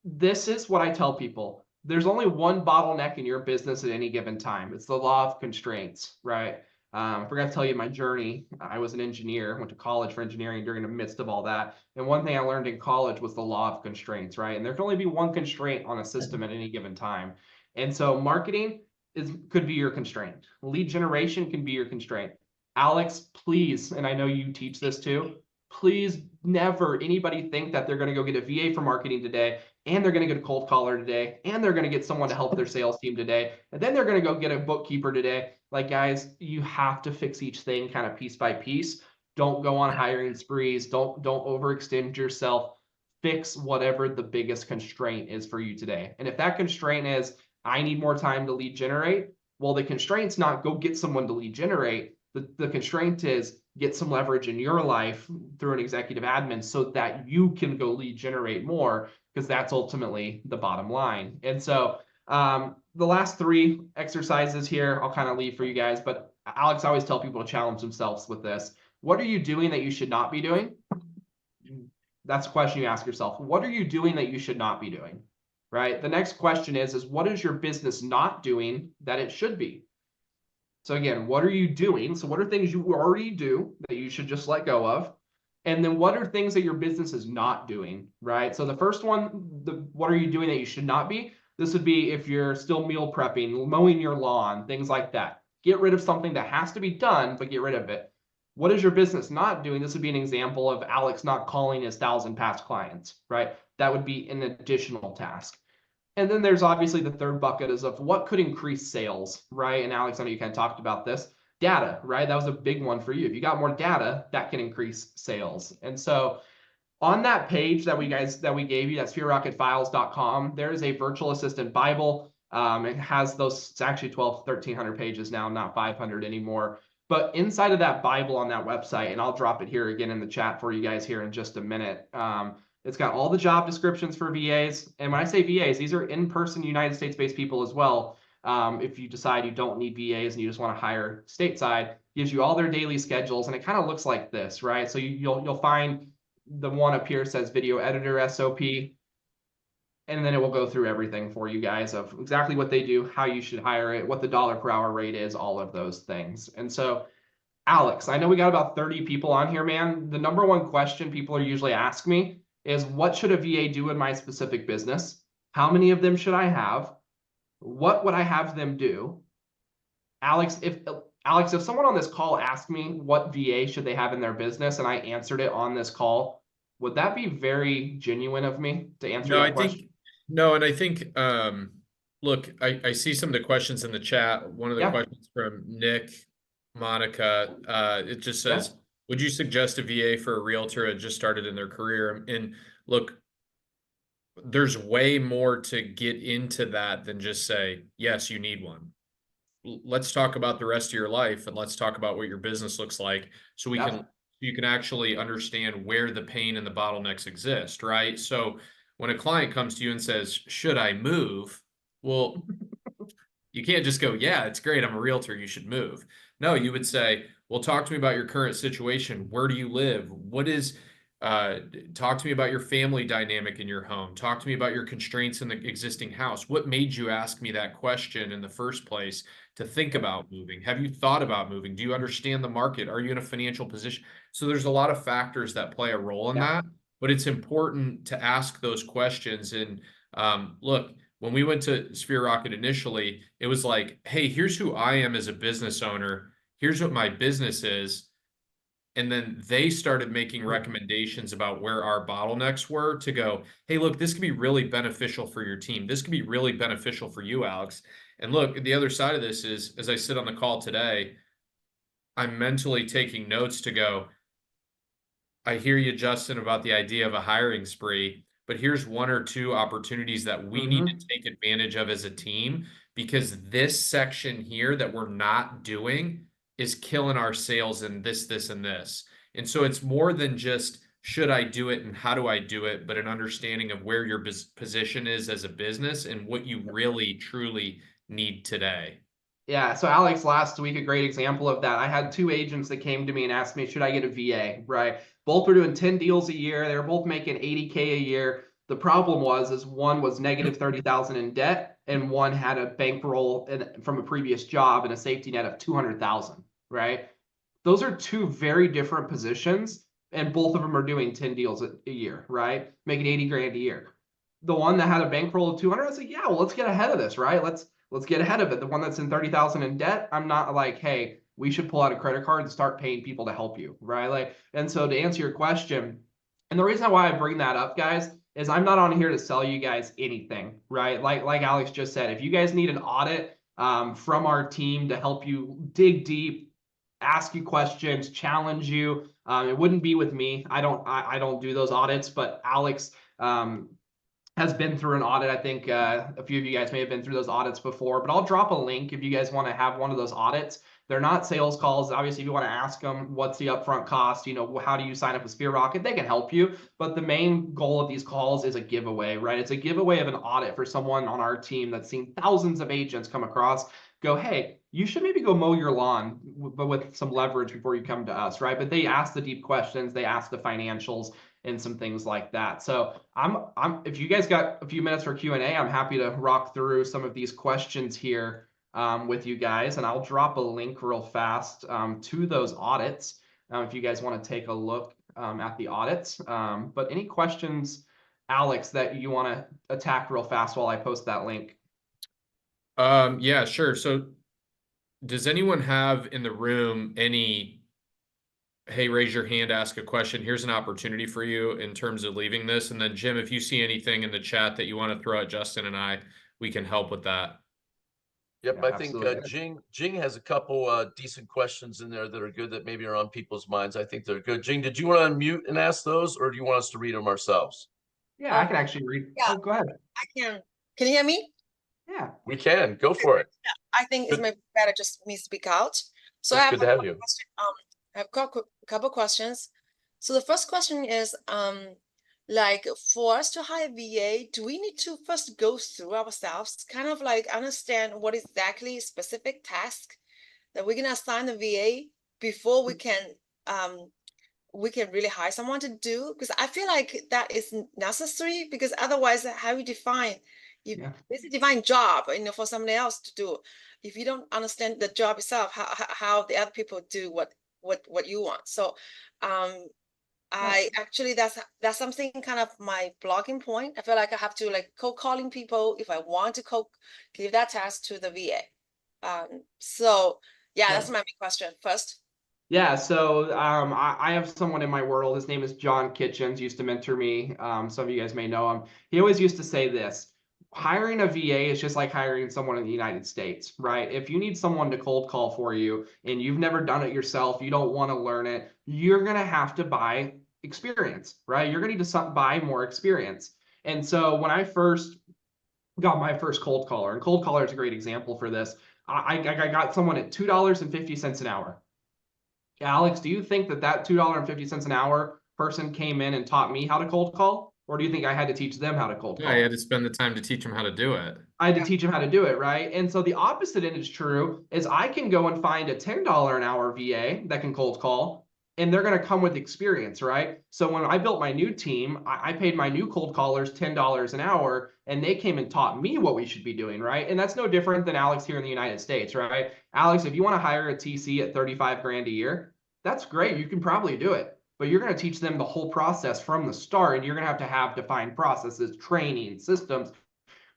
This is what I tell people. There's only one bottleneck in your business at any given time. It's the law of constraints, right? I forgot to tell you my journey. I was an engineer, went to college for engineering during the midst of all that. And one thing I learned in college was the law of constraints, right? And there can only be one constraint on a system at any given time. And so marketing could be your constraint. Lead generation can be your constraint. Alex, please, and I know you teach this too, please never anybody think that they're going to go get a VA for marketing today, and they're going to get a cold caller today, and they're going to get someone to help their sales team today, and then they're going to go get a bookkeeper today. Like, guys, you have to fix each thing kind of piece by piece. Don't go on hiring sprees. Don't overextend yourself. Fix whatever the biggest constraint is for you today. And if that constraint is, I need more time to lead generate, well, the constraint's not go get someone to lead generate. The constraint is get some leverage in your life through an executive admin so that you can go lead generate more, because that's ultimately the bottom line. And so the last 3 exercises here, I'll kind of leave for you guys, but Alex, I always tell people to challenge themselves with this. What are you doing that you should not be doing? That's a question you ask yourself. What are you doing that you should not be doing, right? The next question is what is your business not doing that it should be? So again, what are you doing? So what are things you already do that you should just let go of? And then what are things that your business is not doing, right? So the first one, what are you doing that you should not be? This would be if you're still meal prepping, mowing your lawn, things like that. Get rid of something that has to be done, but get rid of it. What is your business not doing? This would be an example of Alex not calling his 1,000 past clients, right? That would be an additional task. And then there's obviously the third bucket is of what could increase sales, right? And Alex, I know you kind of talked about this. Data, right? That was a big one for you. If you got more data, that can increase sales. And so on that page that we gave you, that's fearrocketfiles.com, there is a virtual assistant Bible. It has those, it's actually 1,300 pages now, not 500 anymore. But inside of that Bible on that website, and I'll drop it here again in the chat for you guys here in just a minute. It's got all the job descriptions for VAs. And when I say VAs, these are in-person United States-based people as well. If you decide you don't need VAs and you just want to hire stateside, gives you all their daily schedules, and it kind of looks like this, right? So you'll find the one up here says video editor SOP, and then it will go through everything for you guys of exactly what they do, how you should hire it, what the dollar per hour rate is, all of those things. And so, Alex, I know we got about 30 people on here, man. The number one question people are usually ask me is, what should a VA do in my specific business? How many of them should I have? What would I have them do? Alex, if someone on this call asked me what VA should they have in their business and I answered it on this call, would that be very genuine of me to answer that question? No, and I think, look, I see some of the questions in the chat. One of the questions from Nick, Monica, it just says, would you suggest a VA for a realtor that just started in their career? And look, there's way more to get into that than just say, yes, you need one. Let's talk about the rest of your life, and let's talk about what your business looks like, so you can actually understand where the pain and the bottlenecks exist, right? So when a client comes to you and says, should I move? Well, you can't just go, yeah, it's great, I'm a realtor, you should move. No, you would say, well, talk to me about your current situation. Where do you live? What is, talk to me about your family dynamic in your home. Talk to me about your constraints in the existing house. What made you ask me that question in the first place to think about moving? Have you thought about moving? Do you understand the market? Are you in a financial position? So there's a lot of factors that play a role in that, but it's important to ask those questions. And look, when we went to Sphere Rocket initially, it was like, hey, here's who I am as a business owner. Here's what my business is. And then they started making recommendations about where our bottlenecks were to go, hey, look, this could be really beneficial for your team. This could be really beneficial for you, Alex. And look, the other side of this is, as I sit on the call today, I'm mentally taking notes to go, I hear you, Justin, about the idea of a hiring spree, but here's one or two opportunities that we need to take advantage of as a team, because this section here that we're not doing is killing our sales in this, and this. And so it's more than just, should I do it and how do I do it, but an understanding of where your position is as a business and what you really, truly need today. Yeah, so Alex, last week, a great example of that. I had two agents that came to me and asked me, should I get a VA, right? Both were doing 10 deals a year. They were both making 80K a year. The problem is one was negative 30,000 in debt, and one had a bankroll from a previous job and a safety net of 200,000, right? Those are two very different positions, and both of them are doing 10 deals a year, right? Making 80 grand a year. The one that had a bankroll of 200, I was like, yeah, well, let's get ahead of this, right? Let's get ahead of it. The one that's in 30,000 in debt, I'm not like, hey, we should pull out a credit card and start paying people to help you, right? Like, and so to answer your question, and the reason why I bring that up, guys, is I'm not on here to sell you guys anything, right? Like Alex just said, if you guys need an audit from our team to help you dig deep, ask you questions, challenge you, it wouldn't be with me. I don't do those audits, but Alex has been through an audit. I think a few of you guys may have been through those audits before, but I'll drop a link if you guys want to have one of those audits. They're not sales calls. Obviously, if you want to ask them, what's the upfront cost? You know, how do you sign up with Sphere Rocket? They can help you. But the main goal of these calls is a giveaway, right? It's a giveaway of an audit for someone on our team that's seen thousands of agents come across, go, hey, you should maybe go mow your lawn, but with some leverage before you come to us, right? But they ask the deep questions. They ask the financials and some things like that. So if you guys got a few minutes for Q&A, I'm happy to rock through some of these questions here with you guys, and I'll drop a link real fast to those audits if you guys want to take a look at the audits. But any questions, Alex, that you want to attack real fast while I post that link? Yeah, sure. So does anyone have in the room any, hey, raise your hand, ask a question, here's an opportunity for you in terms of leaving this? And then Jim, if you see anything in the chat that you want to throw at Justin and I, we can help with that. Yep, Yeah, I think Jing has a couple decent questions in there that are good, that maybe are on people's minds. I think they're good. Jing, did you want to unmute and ask those, or do you want us to read them ourselves? Yeah, I can actually read. Yeah, oh, go ahead. I can. Can you hear me? Yeah, we can. Go for it. Yeah, I think it's maybe better just me speak out. So It's I have good to have you. I have a couple questions. So the first question is, like for us to hire VA, do we need to first go through ourselves, kind of like understand what exactly specific task that we're gonna assign the VA before we can really hire someone to do? Because I feel like that is necessary, because otherwise how you define basically define job, for somebody else to do. If you don't understand the job itself, how the other people do what you want. So I actually that's something kind of my blocking point. I feel like I have to like cold calling people if I want to give that task to the VA. So yeah, that's my big question first. Yeah, so I have someone in my world. His name is John Kitchens, used to mentor me. Some of you guys may know him. He always used to say this: hiring a VA is just like hiring someone in the United States, right? If you need someone to cold call for you and you've never done it yourself, you don't want to learn it, you're going to have to buy experience, right? You're going to need to buy more experience. And so when I first got my first cold caller, and cold caller is a great example for this, I got someone at $2.50 an hour. Alex, do you think that $2.50 an hour person came in and taught me how to cold call? Or do you think I had to teach them how to cold call? Yeah, you had to spend the time to teach them how to do it. I had to teach them how to do it, right? And so the opposite end is true, is I can go and find a $10 an hour VA that can cold call, and they're going to come with experience, right? So when I built my new team, I paid my new cold callers $10 an hour, and they came and taught me what we should be doing, right? And that's no different than Alex here in the United States, right? Alex, if you want to hire a TC at 35 grand a year, that's great. You can probably do it, but you're going to teach them the whole process from the start, and you're going to have defined processes, training, systems.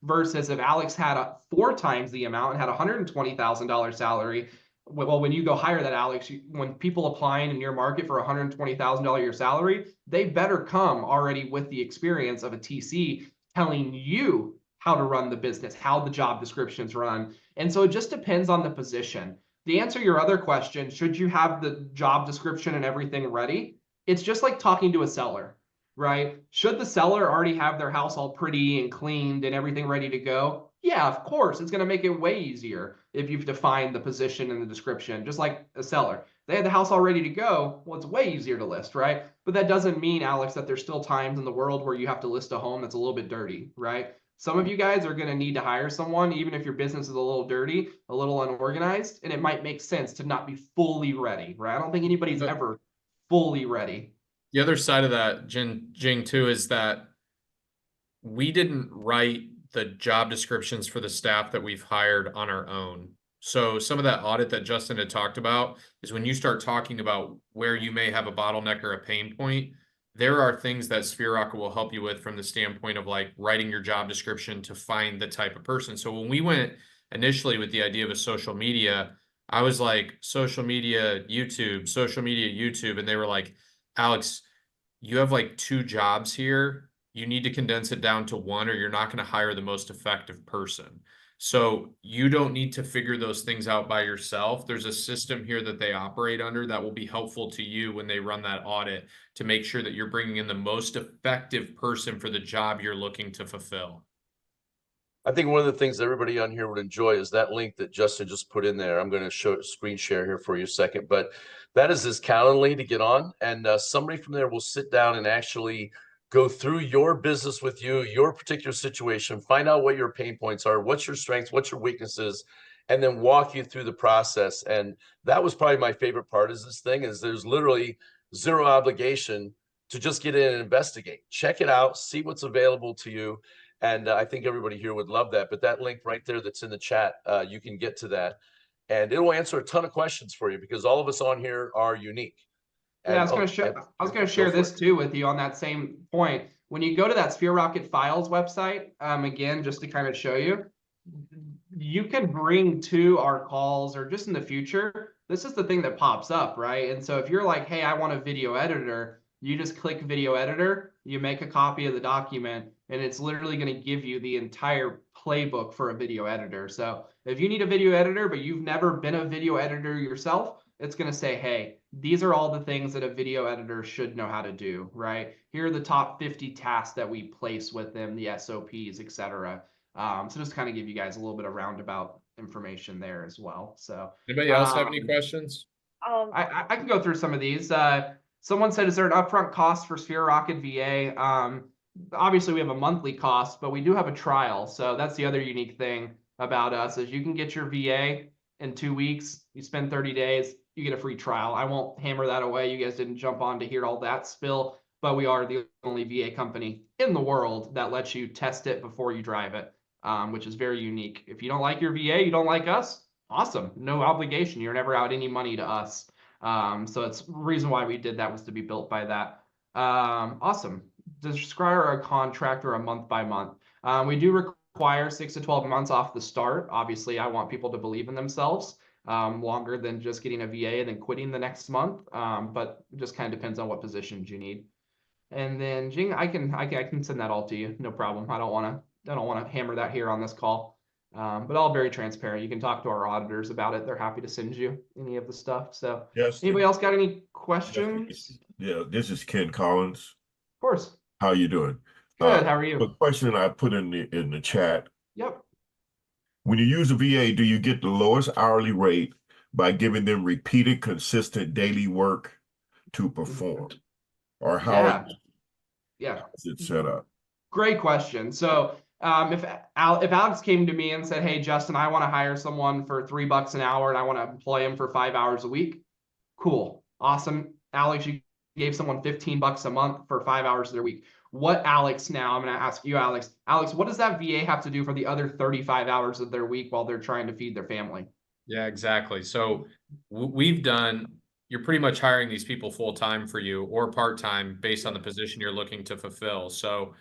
Versus if Alex had 4 times the amount and had $120,000 salary, well, when you go hire that Alex, when people applying in your market for $120,000 year salary, they better come already with the experience of a TC telling you how to run the business, how the job descriptions run. And so it just depends on the position. To answer your other question, should you have the job description and everything ready? It's just like talking to a seller, right? Should the seller already have their house all pretty and cleaned and everything ready to go? Yeah, of course. It's going to make it way easier if you've defined the position and the description, just like a seller. They have the house all ready to go. Well, it's way easier to list, right? But that doesn't mean, Alex, that there's still times in the world where you have to list a home that's a little bit dirty, right? Some of you guys are going to need to hire someone, even if your business is a little dirty, a little unorganized, and it might make sense to not be fully ready, right? I don't think anybody's ever fully ready. The other side of that, Jing, too, is that we didn't write the job descriptions for the staff that we've hired on our own. So some of that audit that Justin had talked about is when you start talking about where you may have a bottleneck or a pain point, there are things that Sphere Rocket will help you with from the standpoint of like writing your job description to find the type of person. So when we went initially with the idea of a social media, I was like, social media, YouTube, and they were like, Alex, you have like 2 jobs here. You need to condense it down to 1 or you're not going to hire the most effective person. So you don't need to figure those things out by yourself. There's a system here that they operate under that will be helpful to you when they run that audit to make sure that you're bringing in the most effective person for the job you're looking to fulfill. I think one of the things everybody on here would enjoy is that link that Justin just put in there. I'm going to show screen share here for you a second, but that is his Calendly to get on. And somebody from there will sit down and actually go through your business with you, your particular situation, find out what your pain points are, what's your strengths, what's your weaknesses, and then walk you through the process. And that was probably my favorite part is this thing is there's literally zero obligation to just get in and investigate, check it out, see what's available to you. And I think everybody here would love that. But that link right there that's in the chat, you can get to that. And it will answer a ton of questions for you because all of us on here are unique. And, yeah, I was going to share this too with you on that same point. When you go to that Sphere Rocket Files website, again, just to kind of show you, you can bring to our calls or just in the future, this is the thing that pops up, right? And so if you're like, hey, I want a video editor, you just click video editor, you make a copy of the document, and it's literally going to give you the entire playbook for a video editor. So if you need a video editor, but you've never been a video editor yourself, it's going to say, hey, these are all the things that a video editor should know how to do, right? Here are the top 50 tasks that we place with them, the SOPs, etc. So just kind of give you guys a little bit of roundabout information there as well. So anybody else have any questions? I can go through some of these. Someone said, is there an upfront cost for Sphere Rocket VA? Obviously we have a monthly cost, but we do have a trial. So that's the other unique thing about us is you can get your VA in 2 weeks. You spend 30 days, you get a free trial. I won't hammer that away. You guys didn't jump on to hear all that spill, but we are the only VA company in the world that lets you test it before you drive it, which is very unique. If you don't like your VA, you don't like us, awesome. No obligation. You're never out any money to us. So it's the reason why we did that was to be built by that. Awesome. Does Scryer a contract or a month by month? We do require 6 to 12 months off the start. Obviously, I want people to believe in themselves longer than just getting a VA and then quitting the next month. But it just kind of depends on what positions you need. And then Jing, I can send that all to you. No problem. I don't want to hammer that here on this call. But all very transparent. You can talk to our auditors about it. They're happy to send you any of the stuff. So Yes. anybody else got any questions? Yeah, this is Ken Collins. Of course. How you doing? Good. How are you? The question I put in the chat. Yep. When you use a VA, do you get the lowest hourly rate by giving them repeated, consistent daily work to perform? Or how is it set up? Great question. So if Alex came to me and said, hey, Justin, I want to hire someone for $3 an hour and I want to employ him for 5 hours a week. Cool. Awesome. Alex, you gave someone $15 a month for 5 hours of their week. What, Alex, now I'm going to ask you, Alex, what does that VA have to do for the other 35 hours of their week while they're trying to feed their family? Yeah, exactly. So you're pretty much hiring these people full-time for you or part-time based on the position you're looking to fulfill. So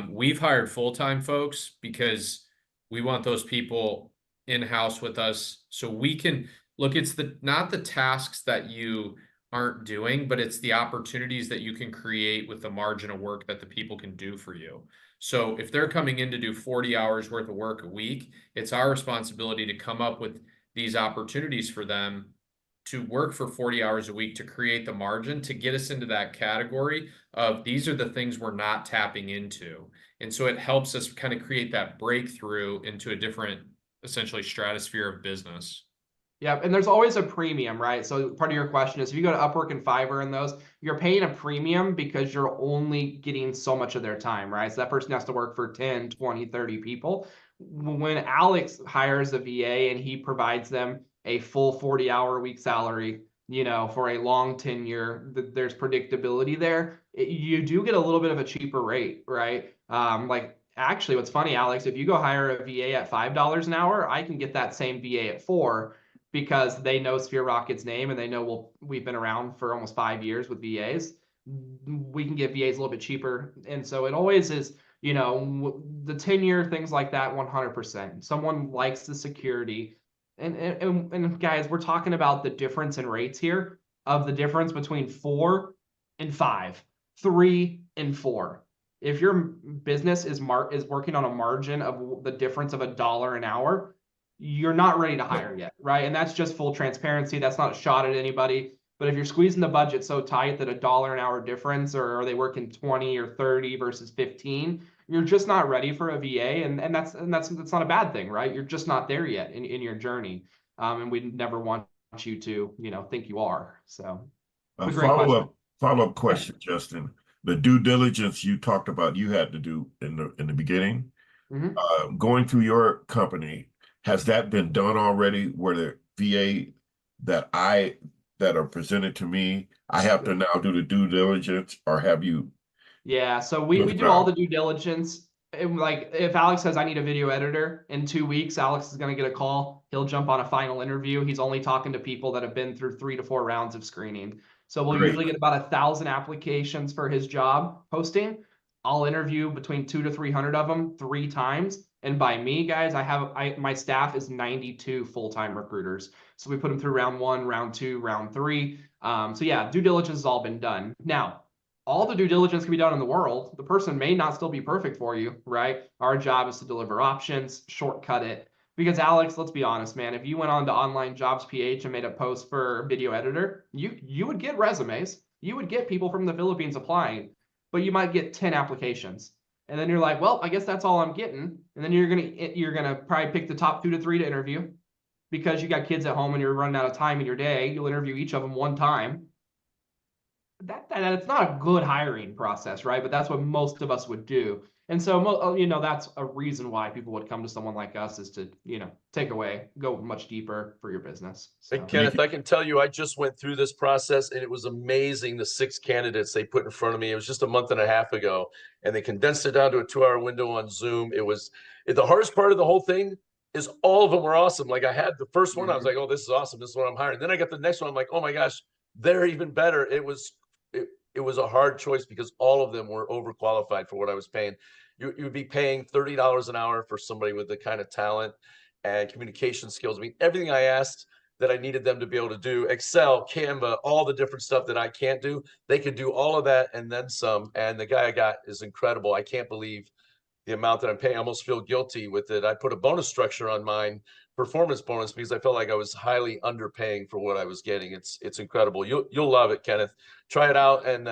we've hired full-time folks because we want those people in-house with us so we can look, it's not the tasks that you aren't doing, but it's the opportunities that you can create with the margin of work that the people can do for you. So if they're coming in to do 40 hours worth of work a week, it's our responsibility to come up with these opportunities for them to work for 40 hours a week to create the margin to get us into that category of these are the things we're not tapping into. And so it helps us kind of create that breakthrough into a different, essentially, stratosphere of business. Yeah, and there's always a premium, right? So part of your question is if you go to Upwork and Fiverr and those, you're paying a premium because you're only getting so much of their time, right? So that person has to work for 10, 20, 30 people. When Alex hires a VA and he provides them a full 40-hour week salary, for a long tenure, there's predictability there. You do get a little bit of a cheaper rate, right? Actually, what's funny, Alex, if you go hire a VA at $5 an hour, I can get that same VA at $4 because they know Sphere Rocket's name and they know we've been around for almost 5 years with VAs. We can get VAs a little bit cheaper. And so it always is, the tenure, things like that, 100%. Someone likes the security. And guys, we're talking about the difference in rates here of the difference between 4 and 5, 3 and 4. If your business is working on a margin of the difference of $1 an hour, you're not ready to hire yet, right? And that's just full transparency. That's not a shot at anybody. But if you're squeezing the budget so tight that $1 an hour difference, or are they working 20 or 30 versus 15, you're just not ready for a VA, and that's not a bad thing, right? You're just not there yet in your journey, and we never want you to think you are. So a follow-up question, Justin. The due diligence you talked about you had to do in the beginning, going through your company, has that been done already? Where the VA that are presented to me, I have to now do the due diligence, or have you? Yeah, so we do all the due diligence. Like if Alex says I need a video editor in 2 weeks, Alex is going to get a call. He'll jump on a final interview. He's only talking to people that have been through 3 to 4 rounds of screening. So we'll usually get about 1,000 applications for his job posting. I'll interview between 200 to 300 of them 3 times. And by me, guys, my staff is 92 full-time recruiters. So we put them through round 1, round 2, round 3. So yeah, due diligence has all been done. Now, all the due diligence can be done in the world. The person may not still be perfect for you, right? Our job is to deliver options, shortcut it. Because Alex, let's be honest, man, if you went on to Online Jobs PH and made a post for video editor, you would get resumes. You would get people from the Philippines applying, but you might get 10 applications. And then you're like, well, I guess that's all I'm getting. And then you're gonna probably pick the top 2 to 3 to interview because you got kids at home and you're running out of time in your day. You'll interview each of them 1 time. That's not a good hiring process, right? But that's what most of us would do. And so, you know, that's a reason why people would come to someone like us, is to, you know, go much deeper for your business. Hey, So. Kenneth, I can tell you, I just went through this process and it was amazing. The 6 candidates they put in front of me. It was just a month and a half ago, and they condensed it down to a 2-hour window on Zoom. The hardest part of the whole thing is all of them were awesome. Like I had the first one, I was like, oh, this is awesome. This is what I'm hiring. Then I got the next one. I'm like, oh my gosh, they're even better. It was a hard choice because all of them were overqualified for what I was paying. You'd be paying $30 an hour for somebody with the kind of talent and communication skills. I mean, everything I asked that I needed them to be able to do, Excel, Canva, all the different stuff that I can't do, they could do all of that and then some. And the guy I got is incredible. I can't believe the amount that I'm paying. I almost feel guilty with it. I put a bonus structure on mine, performance bonus, because I felt like I was highly underpaying for what I was getting. It's incredible. You'll love it, Kenneth. Try it out, and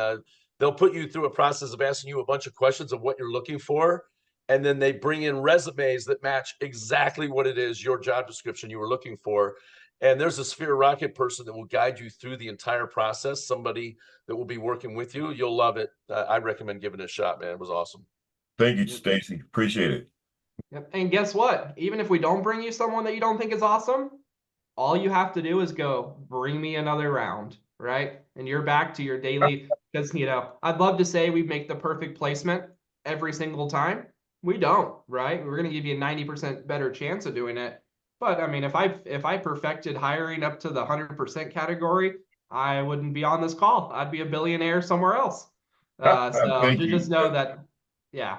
they'll put you through a process of asking you a bunch of questions of what you're looking for, and then they bring in resumes that match exactly what it is, your job description you were looking for. And there's a Sphere Rocket person that will guide you through the entire process, somebody that will be working with you. You'll love it. I recommend giving it a shot, man. It was awesome. Thank you, Stacy. Appreciate it. Yep. And guess what? Even if we don't bring you someone that you don't think is awesome, all you have to do is go, bring me another round, right? And you're back to your daily, because, you know, I'd love to say we make the perfect placement every single time. We don't, right? We're going to give you a 90% better chance of doing it. But I mean, if I perfected hiring up to the 100% category, I wouldn't be on this call. I'd be a billionaire somewhere else. So Thank you you. just know that, yeah,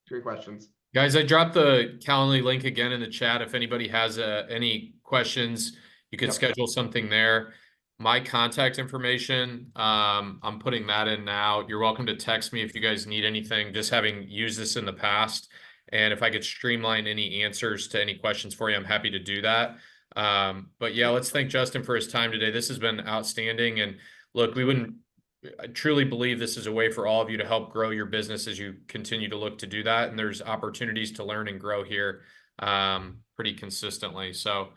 great questions. Guys, I dropped the Calendly link again in the chat. If anybody has any questions, you could schedule something there. My contact information, I'm putting that in now. You're welcome to text me if you guys need anything, just having used this in the past. And if I could streamline any answers to any questions for you, I'm happy to do that. But yeah, let's thank Justin for his time today. This has been outstanding. And look, I truly believe this is a way for all of you to help grow your business as you continue to look to do that. And there's opportunities to learn and grow here pretty consistently. So,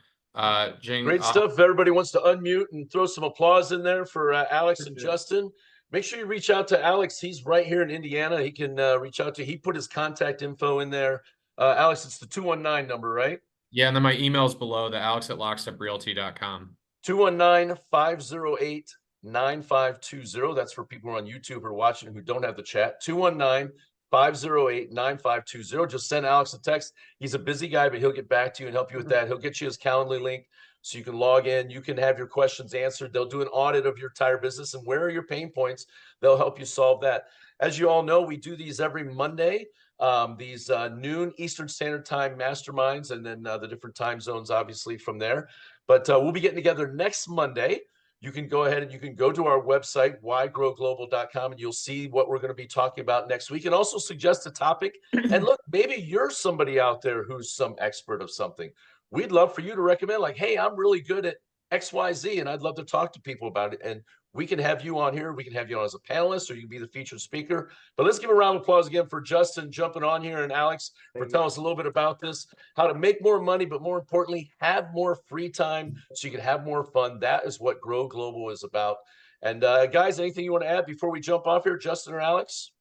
Jing, great stuff. If everybody wants to unmute and throw some applause in there for Alex and Justin. Make sure you reach out to Alex. He's right here in Indiana. He can reach out to. He put his contact info in there. Alex, it's the 219 number, right? Yeah, and then my email's below, the alex@locksteprealty.com. 219-508-9520. That's for people who are on YouTube or watching who don't have the chat. 219-508-9520. Just send Alex a text. He's a busy guy, but he'll get back to you and help you with that. He'll get you his Calendly link so you can log in. You can have your questions answered. They'll do an audit of your entire business and where are your pain points. They'll help you solve that. As you all know, we do these every Monday. These noon Eastern Standard Time masterminds, and then the different time zones, obviously, from there. But we'll be getting together next Monday. You can go ahead and you can go to our website, whygrowglobal.com, and you'll see what we're going to be talking about next week, and also suggest a topic. And look, maybe you're somebody out there who's some expert of something. We'd love for you to recommend, like, hey, I'm really good at XYZ, and I'd love to talk to people about it. And we can have you on here. We can have you on as a panelist, or you can be the featured speaker. But let's give a round of applause again for Justin jumping on here, and Alex for telling us a little bit about this, how to make more money, but more importantly, have more free time so you can have more fun. That is what Grow Global is about. And guys, anything you want to add before we jump off here, Justin or Alex?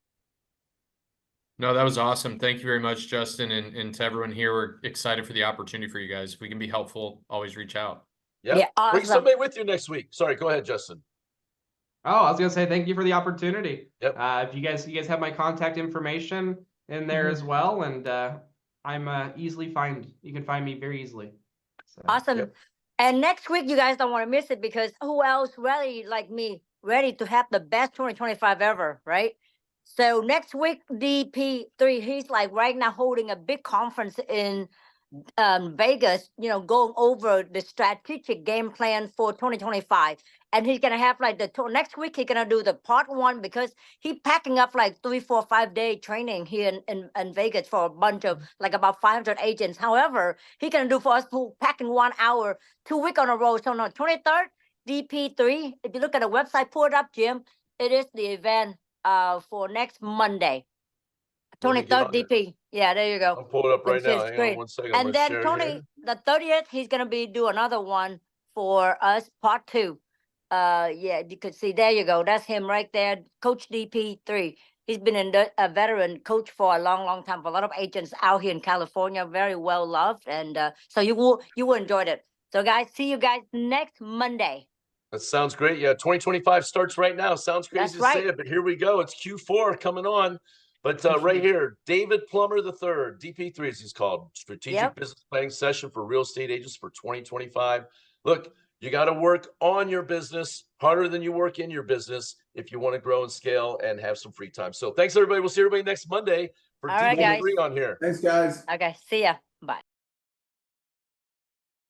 No, that was awesome. Thank you very much, Justin, and to everyone here. We're excited for the opportunity for you guys. If we can be helpful, always reach out. Yep. Yeah, awesome. Bring somebody with you next week. Sorry, go ahead, Justin. Oh, I was gonna say thank you for the opportunity. Yep. If you guys have my contact information in there as well, and I'm easily you can find me very easily. So. Awesome. Yep. And next week, you guys don't want to miss it, because who else ready like me, ready to have the best 2025 ever, right? So next week, DP3, he's like right now holding a big conference in Vegas, you know, going over the strategic game plan for 2025. And he's going to have like next week, he's going to do the part 1, because he's packing up like 3, 4, 5 day training here in Vegas for a bunch of like about 500 agents. However, he's going to do for us to pack in 1 hour, 2 weeks on a road. So on the 23rd, DP3, if you look at the website, pull it up, Jim, it is the event for next Monday. 23rd DP. Yeah, there you go. I'll pull it up right now. Hang on 1 second. And then Tony, the 30th, he's going to do another one for us, part 2. Yeah, you could see, there you go. That's him right there, Coach DP3. He's been a veteran coach for a long time for a lot of agents out here in California, very well loved. And so you will enjoy it. So guys, see you guys next Monday. That sounds great. Yeah, 2025 starts right now. Sounds crazy That's to right. say it, but here we go. It's Q4 coming on. But right here, David Plummer III, DP3 as he's called, Strategic Business Planning Session for Real Estate Agents for 2025. Look, you got to work on your business harder than you work in your business if you want to grow and scale and have some free time. So thanks, everybody. We'll see everybody next Monday for DP3 on here. Thanks, guys. Okay, see ya.